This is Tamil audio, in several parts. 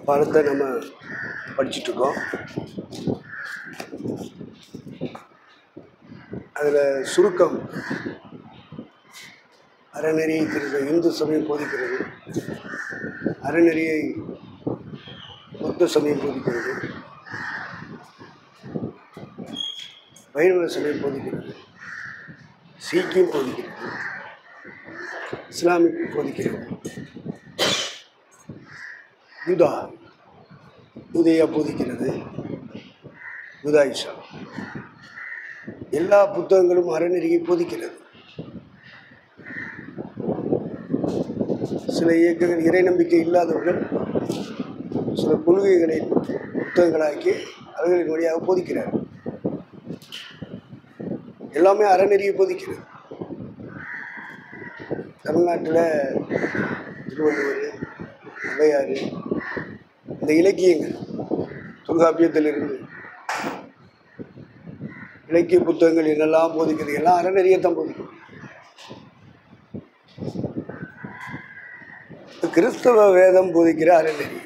பாடத்தை நம்ம படிச்சுட்ருக்கோம். அதில் சுருக்கம் அறநெறியை இந்து சமயம் போதிக்கிறது, அறநெறியை புத்த சமயம் போதிக்கிறது, வைணவ சமயம் போதிக்கிறது, சீக்கியம் போதிக்கிறது, இஸ்லாமிக் போதிக்கிறது, யூதேயா போதிக்கிறது, யூதாயிஷா. எல்லா புத்தகங்களும் அறநெறியை போதிக்கிறது. சில இயக்கங்கள் இறை நம்பிக்கை இல்லாதவர்கள் சில கொள்கைகளை புத்தகங்களாக்கி அவர்களின் வழியாக போதிக்கிறார்கள். எல்லாமே அறநெறியை போதிக்கிறது. தமிழ்நாட்டில் திருவள்ளுவர், ஔவையார், இந்த இலக்கியங்கள் தொல்காப்பியத்திலிருந்து இலக்கிய புத்தகங்கள் என்னெல்லாம் போதிக்கிறது, எல்லாம் அறநெறியைத்தான் போதிக்கிறது. கிறிஸ்தவ வேதம் போதிக்கிற அறநெறி.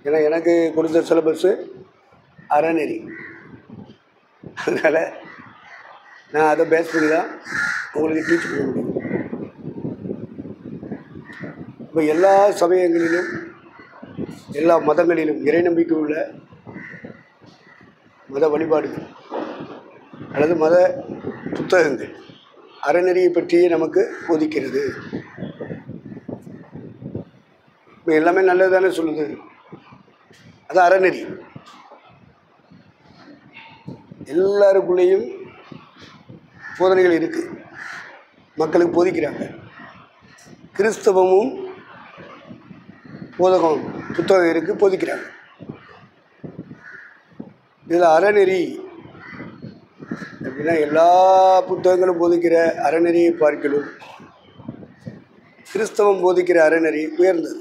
ஏன்னா எனக்கு கொடுத்த சிலபஸ்ஸு அறநெறி, அதனால் நான் அதை பேஸ் பண்ணி தான் உங்களுக்கு டீச் பண்ண முடியும். இப்போ எல்லா சமயங்களிலும் எல்லா மதங்களிலும் இறை நம்பிக்கை உள்ள மத வழிபாடுகள் அல்லது மத புத்தகங்கள் அறநெறியை பற்றியே நமக்கு போதிக்கிறது. இப்போ எல்லாமே நல்லது தானே சொல்லுது, அது அறநெறி. எல்லாருக்குள்ளேயும் போதனைகள் இருக்குது, மக்களுக்கு போதிக்கிறாங்க. கிறிஸ்தவமும் புத்தகம் இருக்குது, போதிக்கிறாங்க. இதில் அறநெறி அப்படின்னா எல்லா புத்தகங்களும் போதிக்கிற அறநெறியை பார்க்கலும் கிறிஸ்தவம் போதிக்கிற அறநெறி உயர்ந்தது.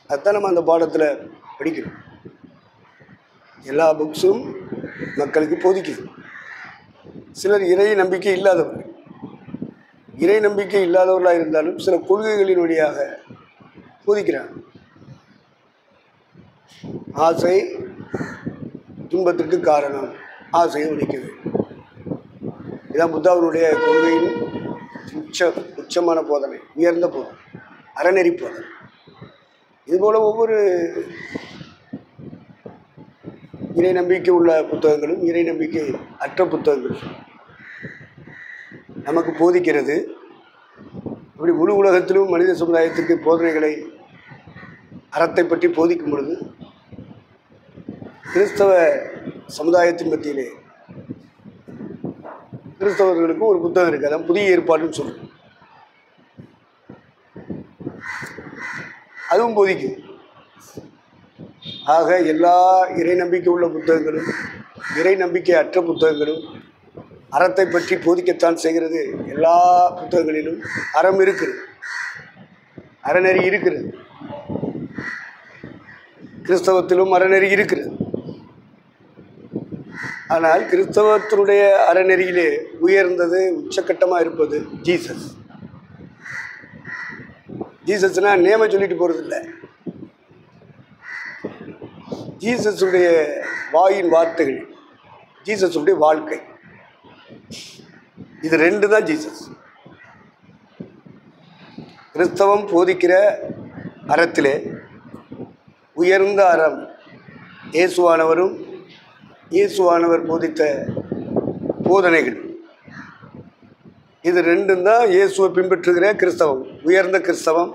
அதுதான் நம்ம அந்த பாடத்தில் படிக்கிறோம். எல்லா புக்ஸும் மக்களுக்கு போதிக்குது. சிலர் இறை நம்பிக்கை இல்லாதவர்கள், இறை நம்பிக்கை இல்லாதவர்களாக இருந்தாலும் சில கொள்கைகளின் வழியாக போதிக்கிறாங்க. ஆசை துன்பத்திற்கு காரணம், ஆசையை ஒழிக்க வேண்டும். இதுதான் புத்தாவினுடைய கொள்கையின் உச்சமான போதனை, உயர்ந்த போதனை, அறநெறி போதனை. இதுபோல் ஒவ்வொரு இறை நம்பிக்கை உள்ள புத்தகங்களும் இறை நம்பிக்கை அற்ற புத்தகங்களும் நமக்கு போதிக்கிறது. இப்படி முழு உலகத்திலும் மனித சமுதாயத்துக்கு போதனைகளை அறத்தை பற்றி போதிக்கும் பொழுது கிறிஸ்தவ சமுதாயத்தின் மத்தியிலே கிறிஸ்தவர்களுக்கும் ஒரு புத்தகம் இருக்குது, அதான் புதிய ஏற்பாடுன்னு சொல்லுவோம். அதுவும் போதிக்கும். ஆக எல்லா இறை நம்பிக்கை உள்ள புத்தகங்களும் இறை நம்பிக்கை அற்ற புத்தகங்களும் அறத்தை பற்றி போதிக்கத்தான் செய்கிறது. எல்லா புத்தகங்களிலும் அறம் இருக்கிறது, அறநெறி இருக்கிறது. கிறிஸ்தவத்திலும் அறநெறி இருக்கிறது. ஆனால் கிறிஸ்தவத்தினுடைய அறநெறியிலே உயர்ந்தது, உச்சக்கட்டமாக இருப்பது ஜீசஸ். ஜீசஸ்னால் நேம சொல்லிட்டு போகிறதில்லை. ஜீசஸுடைய வாயின் வார்த்தைகள், ஜீசஸுடைய வாழ்க்கை, இது ரெண்டு தான் ஜீசஸ். கிறிஸ்தவம் போதிக்கிற அறத்திலே உயர்ந்த அறம் இயேசுவானவரும் இயேசுவானவர் போதித்த போதனைகள், இது ரெண்டும் தான் இயேசுவை பின்பற்றுகிற கிறிஸ்தவம். உயர்ந்த கிறிஸ்தவம்,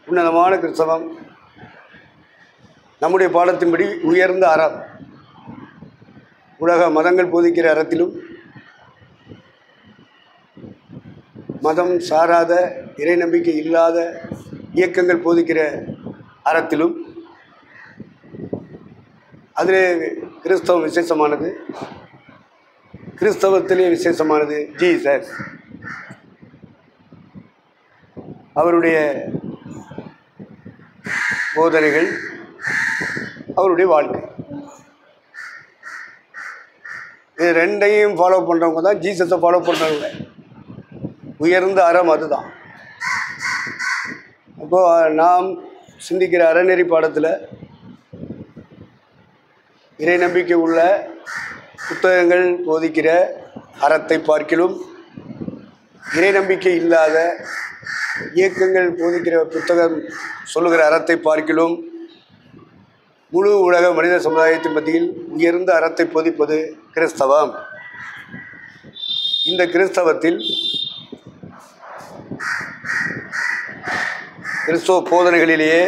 உன்னதமான கிறிஸ்தவம். நம்முடைய பாடத்தின்படி உயர்ந்த அறம், உலக மதங்கள் போதிக்கிற அறத்திலும் மதம் சாராத இறை நம்பிக்கை இல்லாத இயக்கங்கள் போதிக்கிற அறத்திலும் அதிலே கிறிஸ்தவம் விசேஷமானது. கிறிஸ்தவத்திலே விசேஷமானது ஜீசஸ், அவருடைய போதனைகள், அவருடைய வாழ்க்கை. இது ரெண்டையும் ஃபாலோ பண்ணுறவங்க தான் ஜீசஸை ஃபாலோ பண்ணுறவங்க. உயர்ந்த அறம் அதுதான். அப்போது நாம் சிந்திக்கிற அறநெறி பாடத்தில் இறை நம்பிக்கை உள்ள புத்தகங்கள் போதிக்கிற அறத்தை பார்க்கிலும் இறை நம்பிக்கை இல்லாத இயக்கங்கள் போதிக்கிற புத்தகம் சொல்லுகிற அறத்தை பார்க்கிலும் முழு உலக மனித சமுதாயத்தின் மத்தியில் உயர்ந்த அறத்தை போதிப்பது கிறிஸ்தவம். இந்த கிறிஸ்தவத்தில் கிறிஸ்தவ போதனைகளிலேயே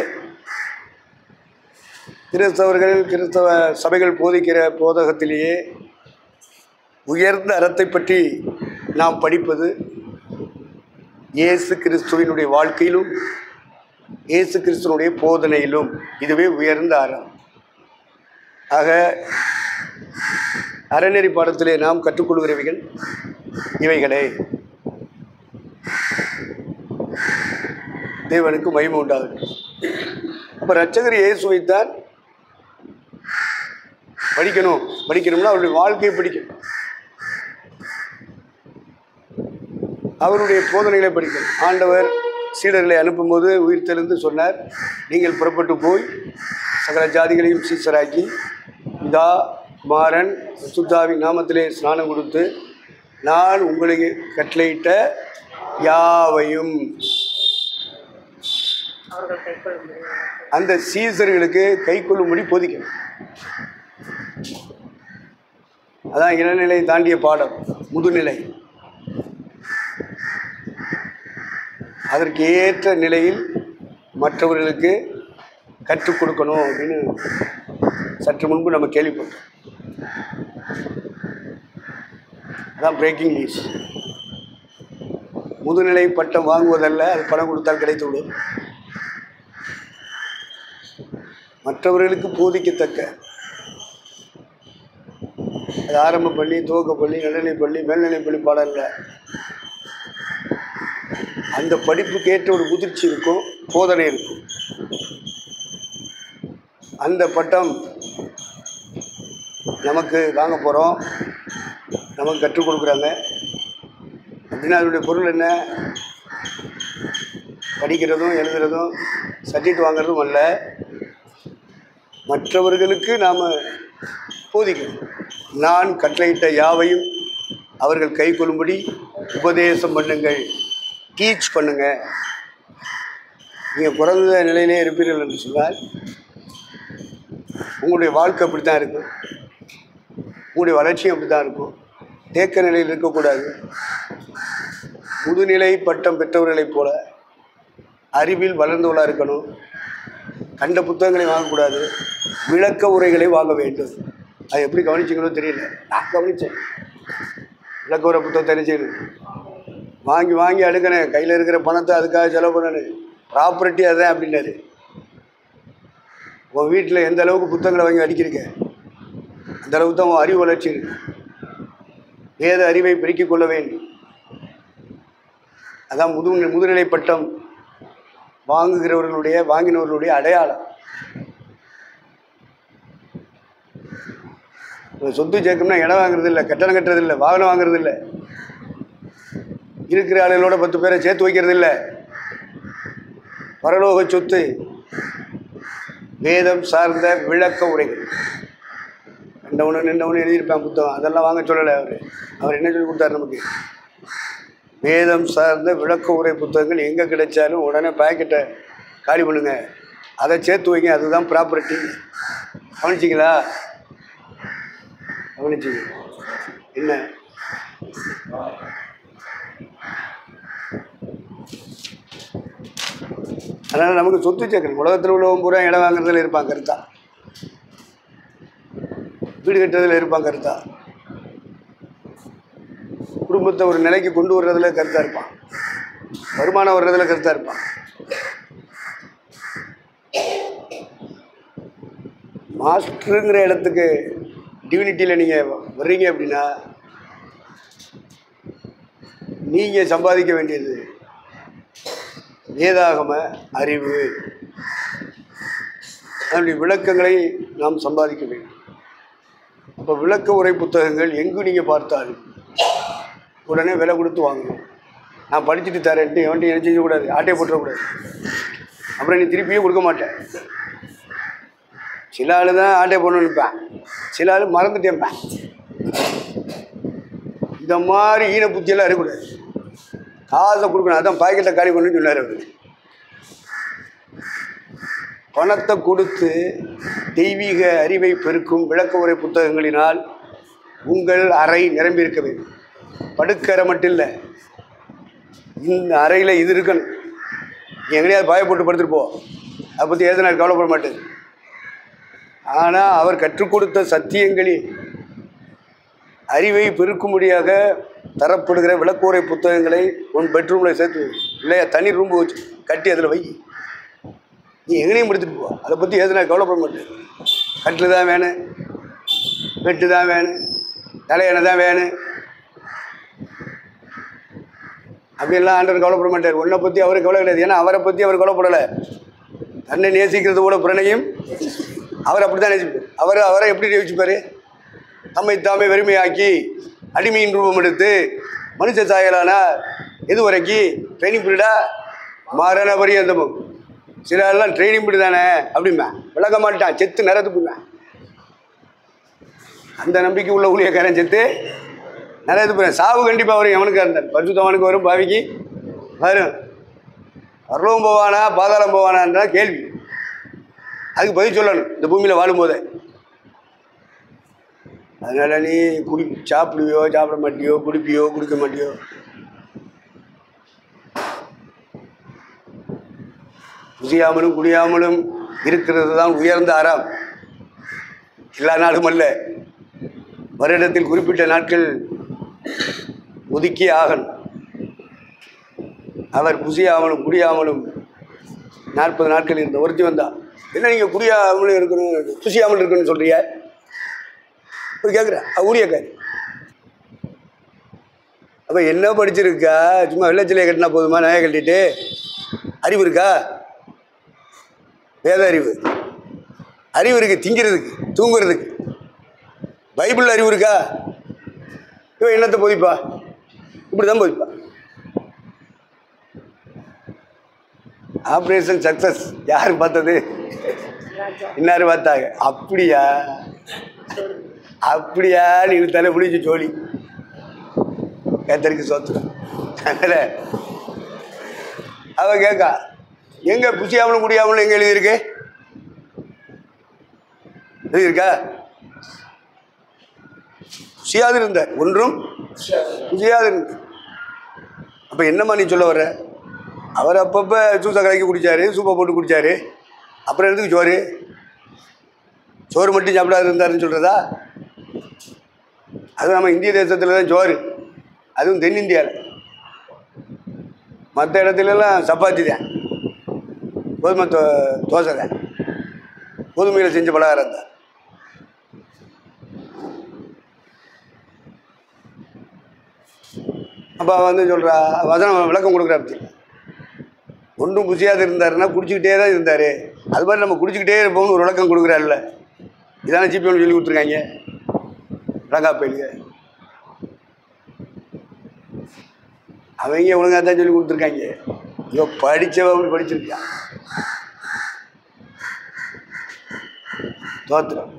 கிறிஸ்தவ சபைகள் போதிக்கிற போதகத்திலேயே உயர்ந்த அறத்தை பற்றி நாம் படிப்பது இயேசு கிறிஸ்துவினுடைய வாழ்க்கையிலும் இயேசு கிறிஸ்துவனுடைய போதனையிலும். இதுவே உயர்ந்த அறம். ஆக அறநெறி பாடத்திலே நாம் கற்றுக்கொள்கிறவைகள் இவைகளே. தேவனுக்கு மகிமை உண்டாகுது. அப்போ இரட்சகர் இயேசுவைத்தான் படிக்கணும்னா அவருடைய வாழ்க்கையை படிக்கணும், அவருடைய போதனைகளை படிக்கணும். ஆண்டவர் சீடர்களை அனுப்பும்போது உயிர்த்தெழுந்து சொன்னார், நீங்கள் புறப்பட்டு போய் சகல ஜாதிகளையும் சீசராக்கி பிதா குமாரன் பரிசுத்தாவின் நாமத்திலே ஸ்நானம் கொடுத்து நான் உங்களுக்கு கட்டளையிட்ட யாவையும் அந்த சீசர்களுக்கு கை கொள்ளும்படி போதிக்கணும். அதான் இளநிலை தாண்டிய பாடம், முதுநிலை. அதற்கு ஏற்ற நிலையில் மற்றவர்களுக்கு கற்றுக் கொடுக்கணும் அப்படின்னு சற்று முன்பு நம்ம கேள்விப்பட்டோம். அதான் பிரேக்கிங் நியூஸ். முதுநிலை பட்டம் வாங்குவதல்ல, அது பணம் கொடுத்தால் கிடைத்துவிடும். மற்றவர்களுக்கு போதிக்கத்தக்க, அது ஆரம்ப பள்ளி, துவக்க பள்ளி, நடுநிலை பள்ளி, மேல்நிலை பள்ளி பாடம் இல்லை. அந்த படிப்புக்கு ஏற்ற ஒரு முதிர்ச்சி இருக்கும், போதனை இருக்கும். அந்த பட்டம் நமக்கு வாங்க போகிறோம், நமக்கு கற்றுக் கொடுக்குறாங்க அப்படின்னா அதனுடைய பொருள் என்ன? படிக்கிறதும் எழுதுறதும் சர்டிஃபிகேட் வாங்குறதும் அல்ல, மற்றவர்களுக்கு நாம் போதிக்கணும். நான் கட்டளையிட்ட யாவையும் அவர்கள் கை கொள்ளும்படி உபதேசம் பண்ணுங்கள், டீச் பண்ணுங்க. நீங்கள் பிறந்த நிலையிலே இருப்பீர்கள் என்று சொன்னால் உங்களுடைய வாழ்க்கை அப்படி தான் இருக்கும், உங்களுடைய வளர்ச்சியும் அப்படி தான் இருக்கும். தேக்க நிலையில் இருக்கக்கூடாது. முதுநிலை பட்டம் பெற்றவர்களைப் போல அறிவில் வளர்ந்தவளாக இருக்கணும். கண்ட புத்தகங்களை வாங்கக்கூடாது, விளக்க உரைகளை வாங்க வேண்டும். அது எப்படி கவனிச்சிங்களோ தெரியல, நான் கவனித்தேன். விளக்க உரை புத்தகத்தை என்ன செய்யணும்? வாங்கி வாங்கி அடுக்கணும், கையில் இருக்கிற பணத்தை அதுக்காக செலவு பண்ணணும். ப்ராப்பர்ட்டி அதுதான் அப்படின்னாரு. உன் வீட்டில் எந்த அளவுக்கு புத்தகங்களை வாங்கி அடிக்கிறீங்க, அந்த அளவுக்கு தான் உன் அறிவு வளர்ச்சி இருக்கு. வேத அறிவை பெருக்கிக் கொள்ள வேண்டும். அதான் முதுநிலை பட்டம் வாங்கினவர்களுடைய அடையாளம். சொத்து சேர்க்கணும்னா இடம் வாங்குறது இல்லை, கட்டணம் கட்டுறது இல்லை, வாகனம் வாங்குறது இல்லை, இருக்கிற ஆளுகளோட 10 பேரை சேர்த்து வைக்கிறது இல்லை. பரலோக சொத்து வேதம் சார்ந்த விளக்க உரைகள். நின்றவனு எழுதியிருப்பான் புத்தகம், அதெல்லாம் வாங்க சொல்லலை. அவர் என்ன சொல்லி கொடுத்தாரு நமக்கு? வேதம் சார்ந்த விளக்க உரை புத்தகங்கள் எங்கே கிடைச்சாலும் உடனே பாக்கெட்டை காலி பண்ணுங்க, அதை சேர்த்து வைங்க, அதுதான் ப்ராப்பர்ட்டி. கவனிச்சிங்களா? கவனிச்சிங்க என்ன? அதனால் நமக்கு சொத்து சேர்க்கணும். உலகத்தில் உள்ளவங்க பூரா இடம் வாங்குறதுல இருப்பாங்க கருத்தா, வீடு கட்டுறதுல இருப்பான் கருத்தா, குடும்பத்தை ஒரு நிலைக்கு கொண்டு வர்றதுல கருத்தாக இருப்பான், வருமானம் வர்றதுல கருத்தாக இருப்பான். மாஸ்டருங்கிற இடத்துக்கு டிவினிட்டியில் நீங்கள் வர்றீங்க அப்படின்னா நீங்கள் சம்பாதிக்க வேண்டியது வேதாகம அறிவு, அதனுடைய விளக்கங்களை நாம் சம்பாதிக்க வேண்டும். அப்போ விளக்க உரை புத்தகங்கள் எங்கு நீங்கள் பார்த்தாலும் உடனே விலை கொடுத்து வாங்கணும். நான் படிச்சுட்டு தரேன்ட்டு எவன்ட்டு என்ன செய்யக்கூடாது, ஆட்டையை போட்டுறக்கூடாது. அப்புறம் நீ திருப்பியும் கொடுக்க மாட்டேன். சில ஆள் தான் ஆட்டை போடணும்னு நினைப்பேன், சில ஆள் மறந்துட்டேன்ப்பேன். இந்த மாதிரி ஈன புத்தியெல்லாம் இருக்கக்கூடாது. காசை கொடுக்கணும், அதான் பாக்கெட்டை காலி பண்ணணும்னு சொன்னார் அவர். பணத்தை கொடுத்து தெய்வீக அறிவை பெருக்கும் விளக்க உரை புத்தகங்களினால் உங்கள் அறை நிரம்பி இருக்க வேண்டும். படுக்கறை மட்டும் இல்லை, இந்த அறையில் இது இருக்கணும். நீ எங்கேயாவது பாய போட்டு படுத்துட்டு போ, அதை பற்றி ஏதனால் கவலைப்பட மாட்டேன். ஆனால் அவர் கற்றுக் கொடுத்த சத்தியங்களில் அறிவை பெருக்கும்படியாக தரப்படுகிற விளக்குரை புத்தகங்களை உன் பெட்ரூமில் சேர்த்து இல்லையா, தனி ரூம்பு வச்சு கட்டி அதில் வை. நீ எங்கேயும் படுத்துட்டு போ, அதை பற்றி எதுனா கவலைப்பட மாட்டேன். கட்டில் தான் வேணும், பெட்டு தான் வேணும், தலையணை தான் வேணும், அப்படின்லாம் ஆண்டவர் கவலைப்பட மாட்டார். உன்னை பற்றி அவருக்கு கவலை கிடையாது. ஏன்னா அவரை பற்றி அவர் கவலைப்படலை. தன்னை நேசிக்கிறது கூட பிறனையும் அவர் அப்படி தான் நேசிப்பார். அவரை எப்படி நேசிப்பார்? தம்மை தாமே வெறுமையாக்கி அடிமையின் ரூபம் எடுத்து மனுஷ சாயலானார். எது வரைக்கும்? ட்ரைனிங் பீரியடா மாறான பரியந்தமும். சில எல்லாம் ட்ரைனிங் பீரியட் தானே அப்படிம்பா, விளக்க மாட்டான், செத்து நிறத்துக்குவேன். அந்த நம்பிக்கை உள்ள ஊழியக்காரன் செத்து நிறைய போகிறேன். சாவு கண்டிப்பாக வரும். எவனுக்காக இருந்தார், பரிசுத்தவனுக்கு வரும், பாவிக்கு வரும். பரலோகம் போவானா பாதாளம் போவானான்றா கேள்வி. அதுக்கு பதில் சொல்லணும் இந்த பூமியில் வாழும்போதே. அதனால் நீ சாப்பிடுவியோ சாப்பிட மாட்டியோ, குடிப்பியோ குடிக்க மாட்டியோ, குடியாமலும் குடியாமலும் இருக்கிறது தான் உயர்ந்த அறம். எல்லா நாளும் அல்ல, வருடத்தில் குறிப்பிட்ட நாட்கள் ஒதுக்கி ஆகணும். அவர் புசியாமலும் குடியாமலும் 40 நாட்கள் இருந்த ஒருத்தி வந்தா. என்ன நீங்கள் குடியாமலும் இருக்கணும் புசியாமல் இருக்கணும்னு சொல்றிய? கேட்குறேன் ஊழியக்காரி. அப்போ என்ன படிச்சிருக்கா? சும்மா வெள்ளச்சிலையை கட்டினா போதுமா? நாயை கட்டிட்டு அறிவு இருக்கா? வேத அறிவு அறிவு இருக்குது, திங்கிறதுக்கு தூங்குறதுக்கு. பைபிள் அறிவு இருக்கா? இவன் என்னத்தை போதிப்பா? இப்படி தான் போதிப்பா. ஆப்ரேஷன் சக்ஸஸ் யார் பார்த்தது? இன்னாரு பார்த்தாங்க. அப்படியா அப்படியா நீ தலை பிடிச்சி ஜோலி கேத்தருக்கு சோத்துறான். அதனால் அவ கேட்கா, எங்கே புசியாமலும் குடியாமலும் எங்கே எழுதியிருக்கு? எழுதியிருக்கா? புசியாது இருந்தார், ஒன்றும் புசியாது இருந்தார். அப்போ என்னம்மா நீ சொல்ல வர்ற? அவர் அப்பப்போ ஜூஸை கலக்கி குடித்தார், சூப்பை போட்டு குடித்தார். அப்புறம் எதுக்கு சோறு? சோறு மட்டும் சாப்பிடாது இருந்தாருன்னு சொல்கிறதா? அதுவும் நம்ம இந்திய தேசத்தில் தான் சோறு, அதுவும் தென்னிந்தியாவில். மற்ற இடத்துலலாம் சப்பாத்தி தான், கோதுமை தோசை தான், கோதுமையில் செஞ்ச பலகாரம் தான். அப்போ வந்து சொல்கிறா வசனம் விளக்கம் கொடுக்குறா. அப்படி ஒன்றும் புசியாது இருந்தாருன்னா குடிச்சிக்கிட்டே தான் இருந்தார். அது மாதிரி நம்ம குடிச்சிக்கிட்டே இருப்போம்னு ஒரு விளக்கம் கொடுக்குறாருல்ல. இதான ஜிபிஎம் சொல்லி கொடுத்துருக்காங்க விளங்காப்பையில. அவங்க ஒழுங்காக தான் சொல்லி கொடுத்துருக்காங்க. இவ படித்தவங்க படிச்சிருக்கான் தோத்திரம்.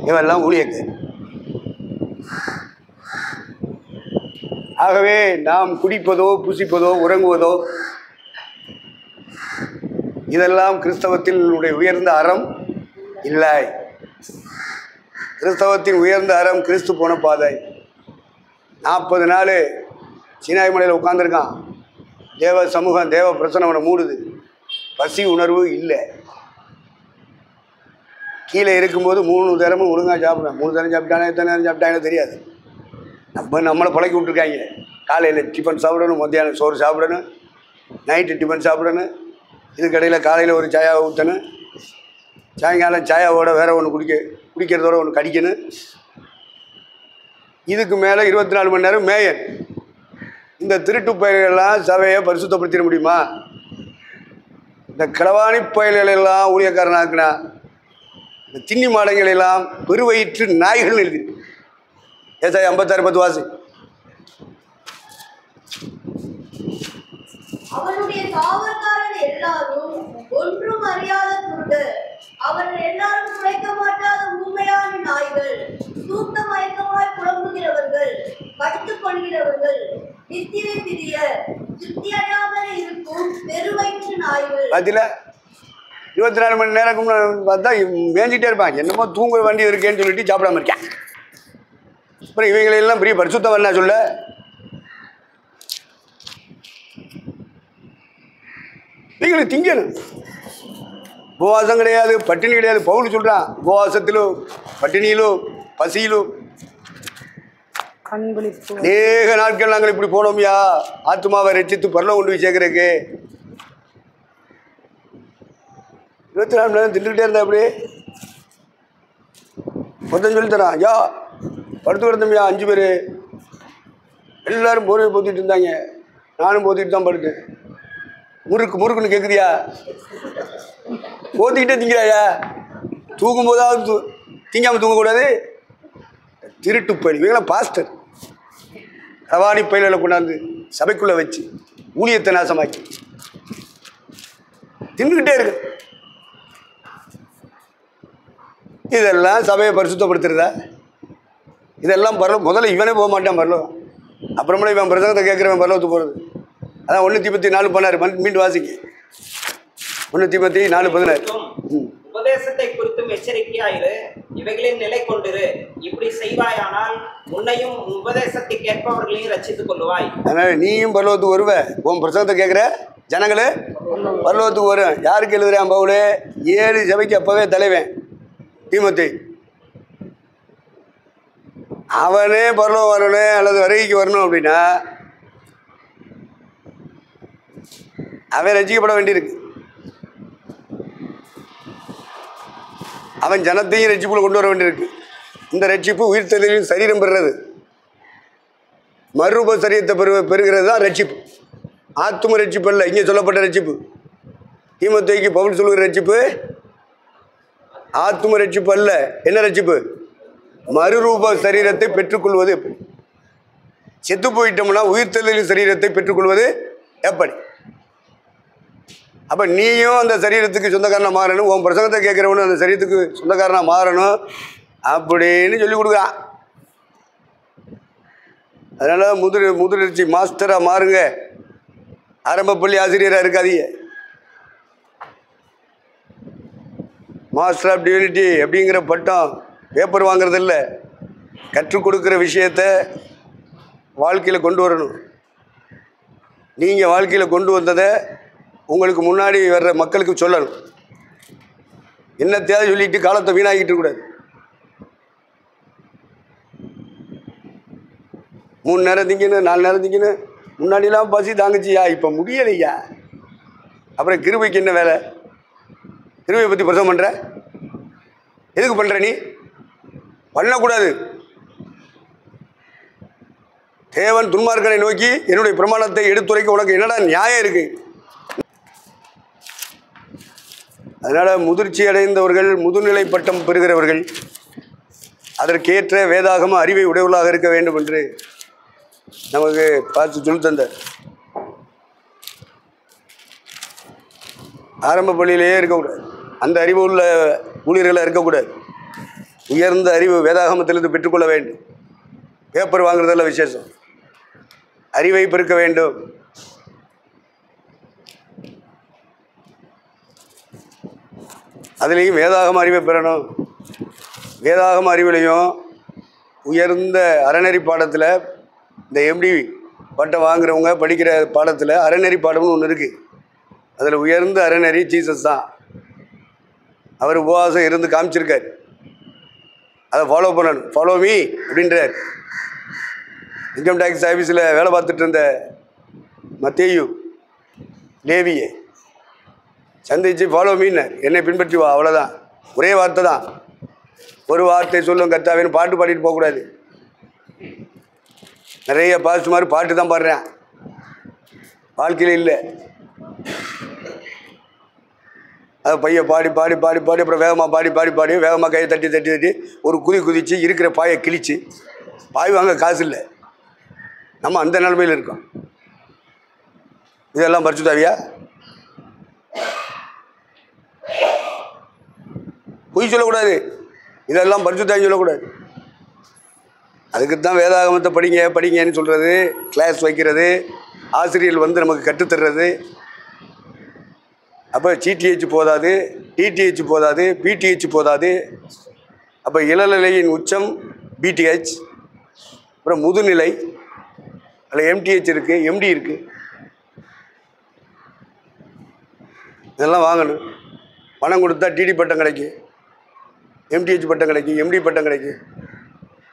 இவெல்லாம் ஊழியக்கு. ஆகவே நாம் குடிப்பதோ புசிப்பதோ உறங்குவதோ இதெல்லாம் கிறிஸ்தவத்தில் உயர்ந்த அறம் இல்லை. கிறிஸ்தவத்தின் உயர்ந்த அறம் கிறிஸ்து போன பாதை. 40 நாள் சீனாய் மலையில் உட்காந்துருக்கான். தேவ சமூகம் தேவ பிரசனம் அவனை மூடுது. பசி உணர்வு இல்லை. கீழே இருக்கும்போது 3 தரமும் ஒழுங்காக சாப்பிட்றேன். 3 தரம் சாப்பிட்டானே, எத்தனை நேரம் சாப்பிட்டானே தெரியாது. நம்மளை பழக்கி விட்ருக்காங்க. காலையில் டிஃபன் சாப்பிடணும், மத்தியானம் சோறு சாப்பிடணும், நைட்டு டிஃபன் சாப்பிடணும், இதுக்கடையில் காலையில் ஒரு சாயாவை ஊற்றணும், சாயங்காலம் சாயாவோட வேறு ஒன்று குடிக்கிறதோட ஒன்று கடிக்கணும். இதுக்கு மேலே 24 மணி நேரம் மேயன். இந்த திருட்டு பயிர்களெல்லாம் சபையை பரிசுத்தப்படுத்திட முடியுமா? இந்த களவாணி பயிர்களெல்லாம் ஊழியக்காரனாக்குனா இந்த திண்ணி மாடங்களெல்லாம் பெருவயிற்று நாய்கள் எழுதி. ஏசாயா 56:10 வாசி. அவனுடைய காவல்காரர் எல்லாரும் ஒன்றும் அறியாத குருடர், அவர்கள் எல்லாரும் குறைக்க மாட்டாத ஊமையான நாய்கள், தூக்க மயக்கமாய் புலம்புகிறவர்கள், படுத்துக் கொள்கிறவர்கள், நித்திரை பிரிய, திருப்தியடையாமல் இருக்கும் பெருவயிற்று நாய்கள். அதில் 24 மணி நேரம் பார்த்தா மேய்ஞ்சிட்டே இருப்பான். என்னமோ தூங்குற வண்டி இருக்கேன்னு சொல்லிட்டு சாப்பிடாம இருக்கேன். அப்புறம் இவைகளெல்லாம் பெரிய பரிசுத்தம் என்ன சொல்ல? இவங்களுக்கு திங்கணும். உபவாசம் கிடையாது, பட்டினி கிடையாது. பவுல் சொல்கிறான், உபவாசத்திலும் பட்டினியிலும் பசியிலும் அநேக நாட்கள் நாங்கள் இப்படி போனோம்யா, ஆத்மாவை ரட்சித்து பரலோகம் கொண்டு போய் சேர்க்கறதுக்கு. 24 மணி நேரம் தின்னுக்கிட்டே இருந்தா அப்படி ஒருத்தன் சொல்லித்தரான், ஐயா படுத்து கிடந்தோம்யா 5 பேர், எல்லாரும் போர்வை போத்திட்டு இருந்தாங்க, நானும் போத்திட்டு தான் படுத்தேன். முறுக்குன்னு கேட்குறியா? போத்திக்கிட்டே திங்கிறாயா? தூங்கும் போதாவது திங்காமல் தூங்கக்கூடாது. திருட்டு பயிர் இவங்களாம் பாஸ்டர் ரவானி பயிர்களை கொண்டாந்து சபைக்குள்ளே வச்சு ஊழியத்தை நாசமாக்கி தின்னுக்கிட்டே இருக்கு. இதெல்லாம் சபையை பரிசுத்தப்படுத்துறதா? இதெல்லாம் முதல்ல இவனே போக மாட்டான் பரலோகம். அப்புறமேல இவன் பிரசங்கத்தை கேட்குறவன் பரலோகத்துக்கு போகிறது. அதான் 1 தீமோத்தேயு 4:16 மீண்டும் வாசிக்க. 1 தீமோத்தேயு 4:16. உபதேசத்தை குறித்தும் எச்சரிக்கையாயிரு, இவைகளில் நிலை கொண்டிரு. இப்படி செய்வாயானால் உன்னையும் உபதேசத்தை கேட்பவர்களையும் ரட்சித்துக் கொள்ளுவாய். அதனால நீயும் பரலோகத்துக்கு வருவ. உன் பிரசங்கத்தை கேட்குற ஜனங்களே பரலோகத்துக்கு வரும். யாருக்கு எழுதுறான் பவுலு? 7 சபைக்கு அப்பவே தலைவன் தீமோத்தேயு. அவனே பரலோகம் வரணும் அல்லது வருகைக்கு வரணும் அப்படின்னா அவன் ரட்சிக்கப்பட வேண்டியிருக்கு. அவன் ஜனத்தையும் ரட்சிப்புல கொண்டு வர வேண்டியிருக்கு. இந்த ரட்சிப்பு உயிர்த்தெழுதலின் சரீரம் பெறுறது, மறுரூப சரீரத்தை பெறுகிறது தான் ரட்சிப்பு. ஆத்தும ரட்சிப்பு அல்ல இங்கே சொல்லப்பட்ட ரட்சிப்பு. தீமோத்தேயுக்கு பவுல் சொல்லுகிற ரட்சிப்பு ஆத்தும ரட்சிப்பு அல்ல. என்ன ரட்சிப்பு? மறுரூப சரீரத்தை பெற்றுக்கொள்வது எப்படி? செத்து போயிட்டோம்னா உயிர்த்தெழுதலின் சரீரத்தை பெற்றுக்கொள்வது எப்படி? அப்போ நீயும் அந்த சரீரத்துக்கு சொந்தக்காரனாக மாறணும், உன் பிரசங்கத்தை கேட்குறவனு அந்த சரீரத்துக்கு சொந்தக்காரனாக மாறணும் அப்படின்னு சொல்லி கொடுக்குறான். அதனால் முதிர்ச்சி மாஸ்டராக மாறுங்க, ஆரம்ப பள்ளி ஆசிரியராக இருக்காதீங்க. மாஸ்டர் ஆஃப் டிவினிட்டி அப்படிங்கிற பட்டம் பேப்பர் வாங்குறது இல்லை, கற்றுக் கொடுக்குற விஷயத்த வாழ்க்கையில் கொண்டு வரணும். நீங்கள் வாழ்க்கையில் கொண்டு வந்ததை உங்களுக்கு முன்னாடி வர்ற மக்களுக்கு சொல்லணும். என்ன தேவை சொல்லிட்டு காலத்தை வீணாக்கிட்டு இருக்கக்கூடாது. 3 நேரம் திங்கணும், 4 நேரம் திங்கணும். முன்னாடிலாம் பசி தாங்குச்சியா, இப்போ முடியலையா. அப்புறம் கிருபைக்கு என்ன வேலை? கிருபையை பற்றி பிரசவம் பண்ணுற? எதுக்கு பண்ணுற? நீ பண்ணக்கூடாது. தேவன் துன்மார்க்கனை நோக்கி என்னுடைய பிரமாணத்தை எடுத்துரைக்க உனக்கு என்னடா நியாயம் இருக்கு? அதனால் முதிர்ச்சி அடைந்தவர்கள், முதுநிலை பட்டம் பெறுகிறவர்கள் அதற்கேற்ற வேதாகம அறிவை உடையவர்களாக இருக்க வேண்டும் என்று நமக்கு பார்த்து சொல்லி தந்தார். ஆரம்ப பள்ளியிலேயே இருக்கக்கூடாது, அந்த அறிவு உள்ள ஊழியர்களாக இருக்கக்கூடாது. உயர்ந்த அறிவு வேதாகமத்திலிருந்து பெற்றுக்கொள்ள வேண்டும். பேப்பர் வாங்குறதெல்லாம் விசேஷம். அறிவை பெருக்க வேண்டும். அதுலேயும் வேதாகம அறிவை பெறணும். வேதாகம அறிவிலையும் உயர்ந்த அறநெறி பாடத்தில் இந்த எம்டி பட்டம் வாங்குறவங்க படிக்கிற பாடத்தில் அறநெறி பாடம்னு ஒன்று இருக்குது. அதில் உயர்ந்த அறநெறி ஜீசஸ் தான். அவர் உபவாசம் இருந்து காமிச்சிருக்கார். அதை ஃபாலோ பண்ணணும். ஃபாலோ மீ அப்படின்றார். இன்கம் டேக்ஸ் ஆஃபீஸில் வேலை பார்த்துட்டு இருந்த மத்தேயு லேவியை சந்திச்சு ஃபாலோ மீன்னார். என்னை பின்பற்றி வா, அவ்வளோதான். ஒரே வார்த்தை தான். ஒரு வார்த்தை சொல்லும் கர்த்தாவேன்னு பாட்டு பாடிட்டு போகக்கூடாது. நிறைய பாஸ்ட் மாதிரி பாட்டு தான் பாடுறேன், வாழ்க்கையில் இல்லை. அதை பைய பாடி பாடி பாடி பாடி அப்புறம் வேகமாக பாடி பாடி பாடி வேகமாக கையை தட்டி தட்டி தட்டி ஒரு குதிச்சு இருக்கிற பாயை கிழிச்சு பாய் வாங்க காசு இல்லை. நம்ம அந்த நிலைமையில் இருக்கோம். இதெல்லாம் பரிசுத்தாவியா? பொய் சொல்லக்கூடாது, இதெல்லாம் பரிசுத்தம் சொல்லக்கூடாது. அதுக்குத்தான் வேதாகமத்தை படிங்கன்னு சொல்கிறது, கிளாஸ் வைக்கிறது, ஆசிரியர்கள் வந்து நமக்கு கற்றுத்தர்றது. அப்போ சிடிஹெச் போதாது, டிடிஹெச் போதாது, பிடிஹெச் போதாது. அப்போ இளநிலையின் உச்சம் பிடிஹெச், அப்புறம் முதுநிலை, அதில் எம்டிஹெச் இருக்குது, எம்டி இருக்குது. இதெல்லாம் வாங்கணும். பணம் கொடுத்தா டிடி பட்டம் கிடைக்கும், எம்டிஹெச் பட்டம் கிடைக்கும், எம்டி பட்டம் கிடைக்கும்,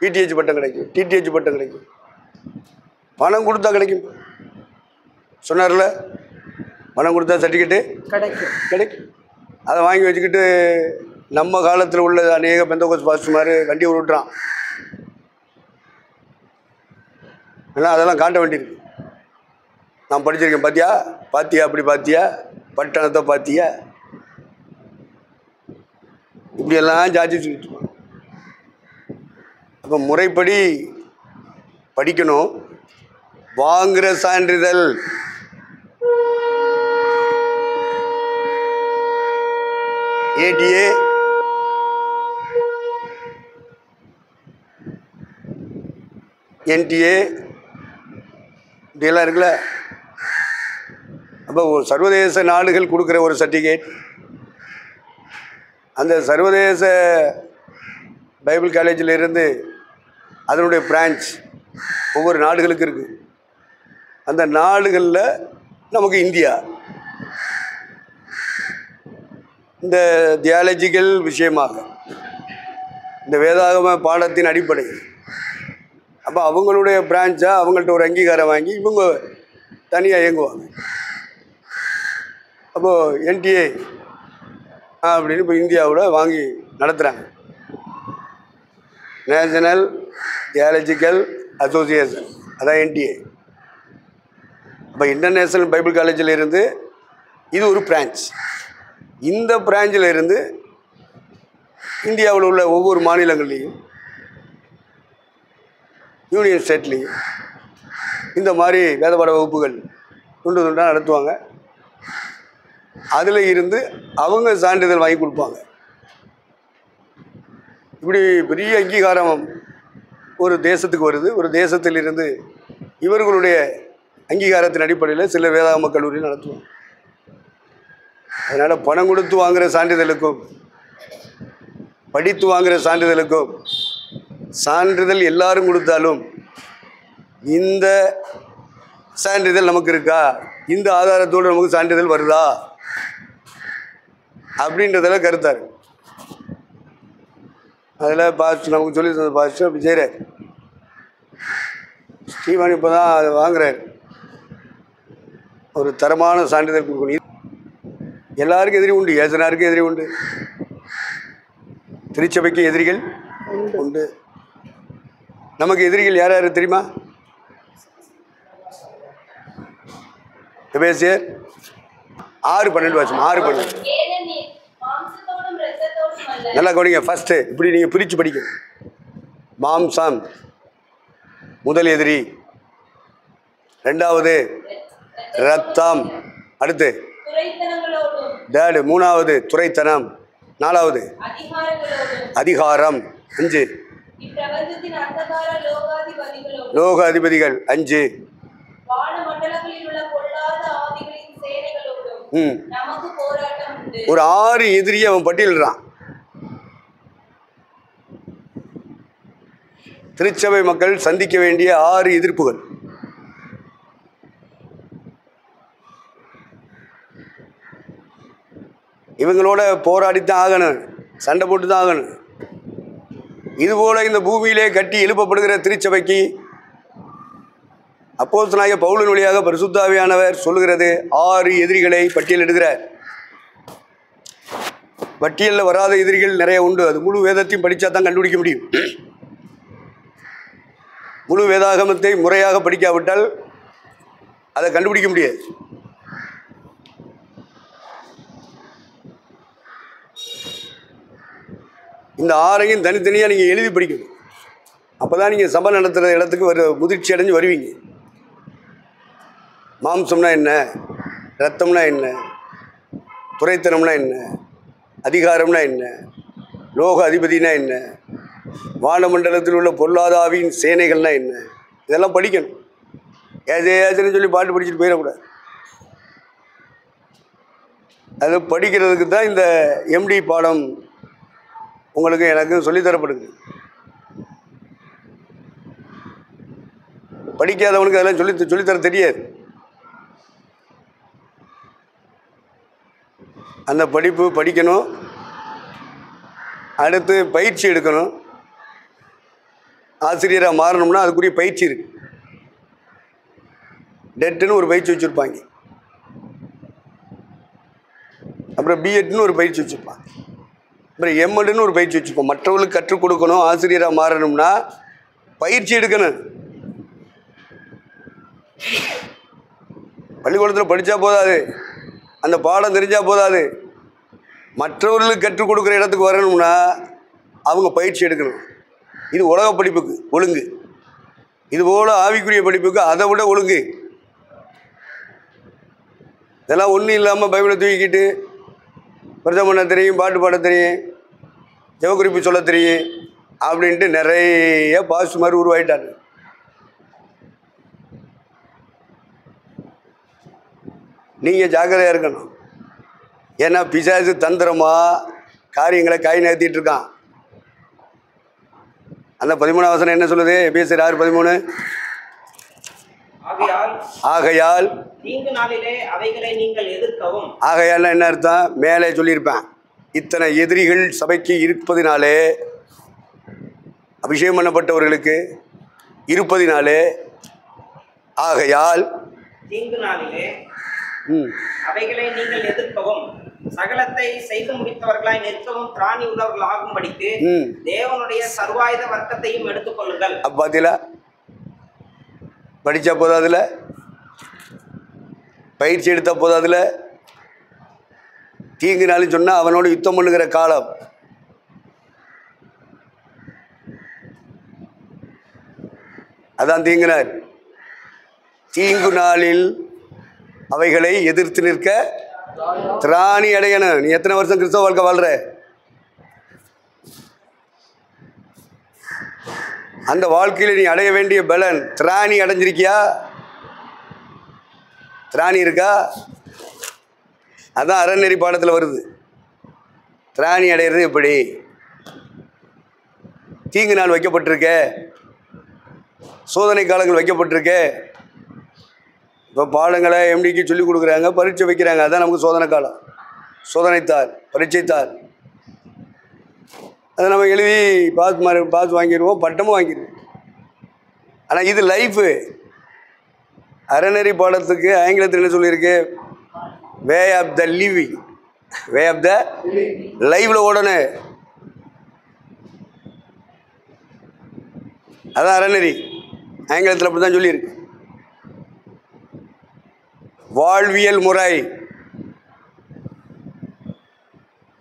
பிடிஹெச் பட்டம் கிடைக்கும், டிடிஹெச் பட்டம் கிடைக்கும். பணம் கொடுத்தா கிடைக்கும் சொன்னார்ல, பணம் கொடுத்தா சர்டிஃபிகேட்டு கிடைக்கும். அதை வாங்கி வச்சுக்கிட்டு நம்ம காலத்தில் உள்ள அநேக பெந்தகோஸ் பாஸ்டர் மாதிரி வண்டி விட்டுறான். ஏன்னா அதெல்லாம் காட்ட வேண்டியிருக்கு. நான் படிச்சிருக்கேன், பாத்தியா அப்படி பார்த்தியா, பட்டணத்தை பார்த்தியா, இப்படியெல்லாம் ஜாட்சி சொல்லிட்டு. அப்போ முறைப்படி படிக்கணும். வாங்குகிற சான்றிதழ் ஏடிஏ, என்டிஏ இப்படியெல்லாம் இருக்குல்ல. அப்போ சர்வதேச நாடுகள் கொடுக்குற ஒரு சர்டிஃபிகேட், அந்த சர்வதேச பைபிள் காலேஜில் இருந்து அதனுடைய பிரான்ச் ஒவ்வொரு நாடுகளுக்கு இருக்குது. அந்த நாடுகளில் நமக்கு இந்தியா இந்த தியாலஜிக்கல் விஷயமாக இந்த வேதாகம பாடத்தின் அடிப்படை. அப்போ அவங்களுடைய பிரான்ச்சாக அவங்கள்ட்ட ஒரு அங்கீகாரம் வாங்கி இவங்க தனியாக இயங்குவாங்க. அப்போது என்டிஏ அப்படின்னு இப்போ இந்தியாவில் வாங்கி நடத்துகிறாங்க, நேஷனல் தியாலஜிக்கல் அசோசியேஷன், அதான் என்டிஏ. அப்போ இன்டர்நேஷ்னல் பைபிள் காலேஜில் இருந்து இது ஒரு பிரான்ச். இந்த பிரான்ச்சில் இருந்து இந்தியாவில் உள்ள ஒவ்வொரு மாநிலங்கள்லேயும் யூனியன் ஸ்டேட்லேயும் இந்த மாதிரி வேதபாட வகுப்புகள் துண்டாக நடத்துவாங்க. அதில் இருந்து அவங்க சான்றிதழ் வாங்கி கொடுப்பாங்க. இப்படி பெரிய அங்கீகாரம் ஒரு தேசத்துக்கு வருது. ஒரு தேசத்திலிருந்து இவர்களுடைய அங்கீகாரத்தின் அடிப்படையில் சில வேதாகம கல்லூரி நடத்துவாங்க. அதனால் பணம் கொடுத்து வாங்குகிற சான்றிதழுக்கும் படித்து வாங்குகிற சான்றிதழுக்கும், சான்றிதழ் எல்லாரும் கொடுத்தாலும் இந்த சான்றிதழ் நமக்கு இருக்கா, இந்த ஆதாரத்தோடு நமக்கு சான்றிதழ் வருதா அப்படின்றதெல்லாம் கருத்தார். அதில் பாஸ்டர் நமக்கு சொல்லி தந்த பாஸ்டர் அப்படி செய்கிறார். ஸ்டீவன் இப்போ தான் அதை வாங்குறார். ஒரு தரமான சான்றிதழ் கொடுக்கணும். எல்லாருக்கும் எதிரி உண்டு, ஏசனாருக்கும் எதிரி உண்டு, திருச்சபைக்கு எதிரிகள் உண்டு. நமக்கு எதிரிகள் யார் யார் தெரியுமா? எபேசியர் 6:12 வாசம். 6:12 நல்லா கவனிங்க. ஃபஸ்ட்டு இப்படி நீங்கள் பிரித்து படிக்கணும். மாம்சம் முதல் எதிரி, ரெண்டாவது ரத்தம், அடுத்து டேடு, மூணாவது துரைத்தனம், நாலாவது அதிகாரம், 5 லோக அதிபதிகள், 5 ஒரு 6 எதிரியை அவன் பட்டியலிடுறான். திருச்சபை மக்கள் சந்திக்க வேண்டிய 6 எதிர்ப்புகள். இவங்களோட போராடித்தான் ஆகணும், சண்டை போட்டு தான் ஆகணும். இதுபோல் இந்த பூமியிலே கட்டி எழுப்பப்படுகிற திருச்சபைக்கு அப்போஸ்தலனாகிய பவுலின் வழியாக பரிசுத்த ஆவியானவர் சொல்லுகிறது 6 எதிரிகளை பட்டியலிடுகிறார். பட்டியலில் வராத எதிரிகள் நிறைய உண்டு. அது முழு வேதத்தையும் படித்தா தான் கண்டுபிடிக்க முடியும். முழு வேதாகமத்தை முறையாக படிக்காவிட்டால் அதை கண்டுபிடிக்க முடியாது. இந்த 6ஐயும் தனித்தனியாக நீங்கள் எழுதி படிக்கணும். அப்போ தான் நீங்கள் சபை நடத்துகிற இடத்துக்கு முதிர்ச்சி அடைஞ்சு வருவீங்க. மாம்சம்னா என்ன, ரத்தம்னா என்ன, துரைத்தனம்னா என்ன, அதிகாரம்னா என்ன, லோக அதிபதினா என்ன, வானமண்டலத்தில் உள்ள பொல்லாதாவின் சேனைகள்னா என்ன, இதெல்லாம் படிக்கணும். ஏதுன்னு சொல்லி பாட்டு படிச்சுட்டு போயிடக்கூடாது. அது படிக்கிறதுக்கு தான் இந்த எம்டி பாடம் உங்களுக்கு எனக்கு சொல்லித்தரப்படுது. படிக்காதவனுக்கு அதெல்லாம் சொல்லித்தர தெரியாது. அந்த படிப்பு படிக்கணும். அடுத்து பயிற்சி எடுக்கணும். ஆசிரியராக மாறணும்னா அதுக்குரிய பயிற்சி இருக்கு. டெட்டுன்னு ஒரு பயிற்சி வச்சுருப்பாங்க, அப்புறம் பிஎட்னு ஒரு பயிற்சி வச்சுருப்பாங்க, அப்புறம் எம்எட்னு ஒரு பயிற்சி வச்சுருப்போம். மற்றவர்களுக்கு கற்றுக் கொடுக்கணும். ஆசிரியராக மாறணும்னா பயிற்சி எடுக்கணும். பள்ளிக்கூடத்தில் படித்தா போதாது, அந்த பாடம் தெரிஞ்சால் போதாது. மற்றவர்களுக்கு கற்றுக் கொடுக்குற இடத்துக்கு வரணும்னா அவங்க பயிற்சி எடுக்கணும். இது உலக படிப்புக்கு ஒழுங்கு. இதுபோல் ஆவிக்குரிய படிப்புக்கு அதை விட ஒழுங்கு. இதெல்லாம் ஒன்றும் இல்லாமல் பைபிளை தூக்கிக்கிட்டு பிரதம் பண்ண தெரியும், பாட்டு பாட தெரியும், ஜெபக்குறிப்பு சொல்ல தெரியும் அப்படின்ட்டு நிறைய பாஸ் மாதிரி உருவாயிட்டாங்க. நீங்கள் ஜாக்கிரதையாக இருக்கணும். ஏன்னா பிசாசு தந்திரமாக காரியங்களை கை நகர்த்திட்டு இருக்கான். அந்த 13 வசனம் என்ன சொல்லுது? எபேசியர் 6:13. ஆகையால் தீங்கு நாளிலே அவைகளை நீங்கள் எதிர்க்கவும். ஆகையால் என்ன அர்த்தம்? மேலே சொல்லியிருப்பேன். இத்தனை எதிரிகள் சபைக்கு இருப்பதினாலே, அபிஷேகம் பண்ணப்பட்டவர்களுக்கு இருப்பதினாலே, ஆகையால் தீங்கு நாளிலே அவைகளை நீங்கள் எதிர்க்கவும், சகலத்தை செய்து முடித்தவர்களாய் நிற்கவும் திராணி உள்ளவர்கள் ஆகும்படிக்கு தேவனுடைய சர்வாயுத வர்க்கத்தையும் எடுத்துக்கொள்ளுங்கள். பாத்தீங்களா? படிச்சா போதாதுல, பயிற்சி எடுத்தா போதாதுல. தீங்கு நாள்னு சொன்னா அவனோட யுத்தம் பண்ணுகிற காலம். அதான் தீங்கு நாள். தீங்கு நாளில் அவைகளை எதிர்த்து நிற்க திராணி அடையணும். நீ எத்தனை வருஷம் கிறிஸ்தவ வாழ்க்கை வாழ்ற? அந்த வாழ்க்கையில் நீ அடைய வேண்டிய பலன் திராணி அடைஞ்சிருக்கியா? திராணி இருக்கா? அதான் அறநெறி பாடத்தில் வருது. திராணி அடையிறது எப்படி? தீங்கு நாள் வைக்கப்பட்டிருக்க, சோதனை காலங்கள் வைக்கப்பட்டிருக்க. இப்போ பாடங்களை எம்டிக்கு சொல்லிக் கொடுக்குறாங்க, பரீட்சை வைக்கிறாங்க. அதுதான் நமக்கு சோதனை காலம். சோதனைத்தாள், பரீட்சைத்தாள். அதை நம்ம எழுதி பாஸ் வாங்கிடுவோம், பட்டமும் வாங்கிடுவோம். ஆனால் இது லைஃபு. அறநெறி பாடத்துக்கு ஆங்கிலத்தில் என்ன சொல்லியிருக்கு? Way of the living, way of the லைஃப்பில் ஓடணும். அதான் அறநெறி. ஆங்கிலத்தில் அப்படி தான் சொல்லியிருக்கு. வாழ்வியல் முறை.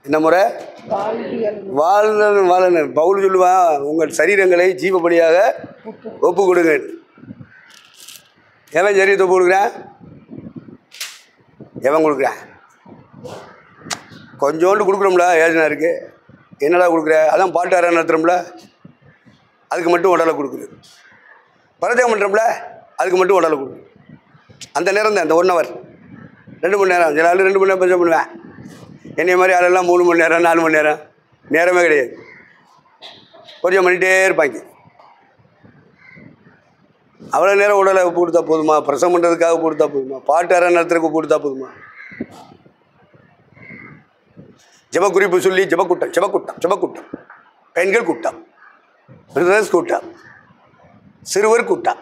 என்ன முறை? வாழணும். பவுல் சொல்லுவான், உங்கள் சரீரங்களை ஜீவபலியாக ஒப்பு கொடுங்க. எவன் சரீரத்தை ஒப்பு கொடுக்குறான்? எவன் கொடுக்குறான்? கொஞ்சோண்டு கொடுக்குறோம்ல, யோசனை இருக்கு. என்னடா கொடுக்குற? அதான் பாட்டு அரை நடத்துகிறோம்ல, அதுக்கு மட்டும் உடலை கொடுக்குது. பரதேகம் பண்ணுறோம்ல, அதுக்கு மட்டும் உடலை கொடுக்குது. அந்த நேரம் தான், அந்த 1 hour 2 மணி நேரம். சில ஆள் 2 மணி நேரம் பஞ்சம் பண்ணுவேன். என்னைய மாதிரி ஆளெல்லாம் 3 மணி நேரம் 4 மணி நேரம் நேரமே கிடையாது. கொஞ்சம் பண்ணிகிட்டே இருப்பாங்க. அவ்வளோ நேரம் உடலை உப்பு கொடுத்தா போதுமா? பிரசவம் பண்ணுறதுக்காக கொடுத்தா போதுமா? பாட்டு அரை நேரத்துக்கு உப்பு கொடுத்தா போதுமா? ஜெபக்குறிப்பு சொல்லி ஜெபக்கூட்டம், பெண்கள் கூட்டம், பிரதர்ஸ் கூட்டம், சிறுவர் கூட்டம்,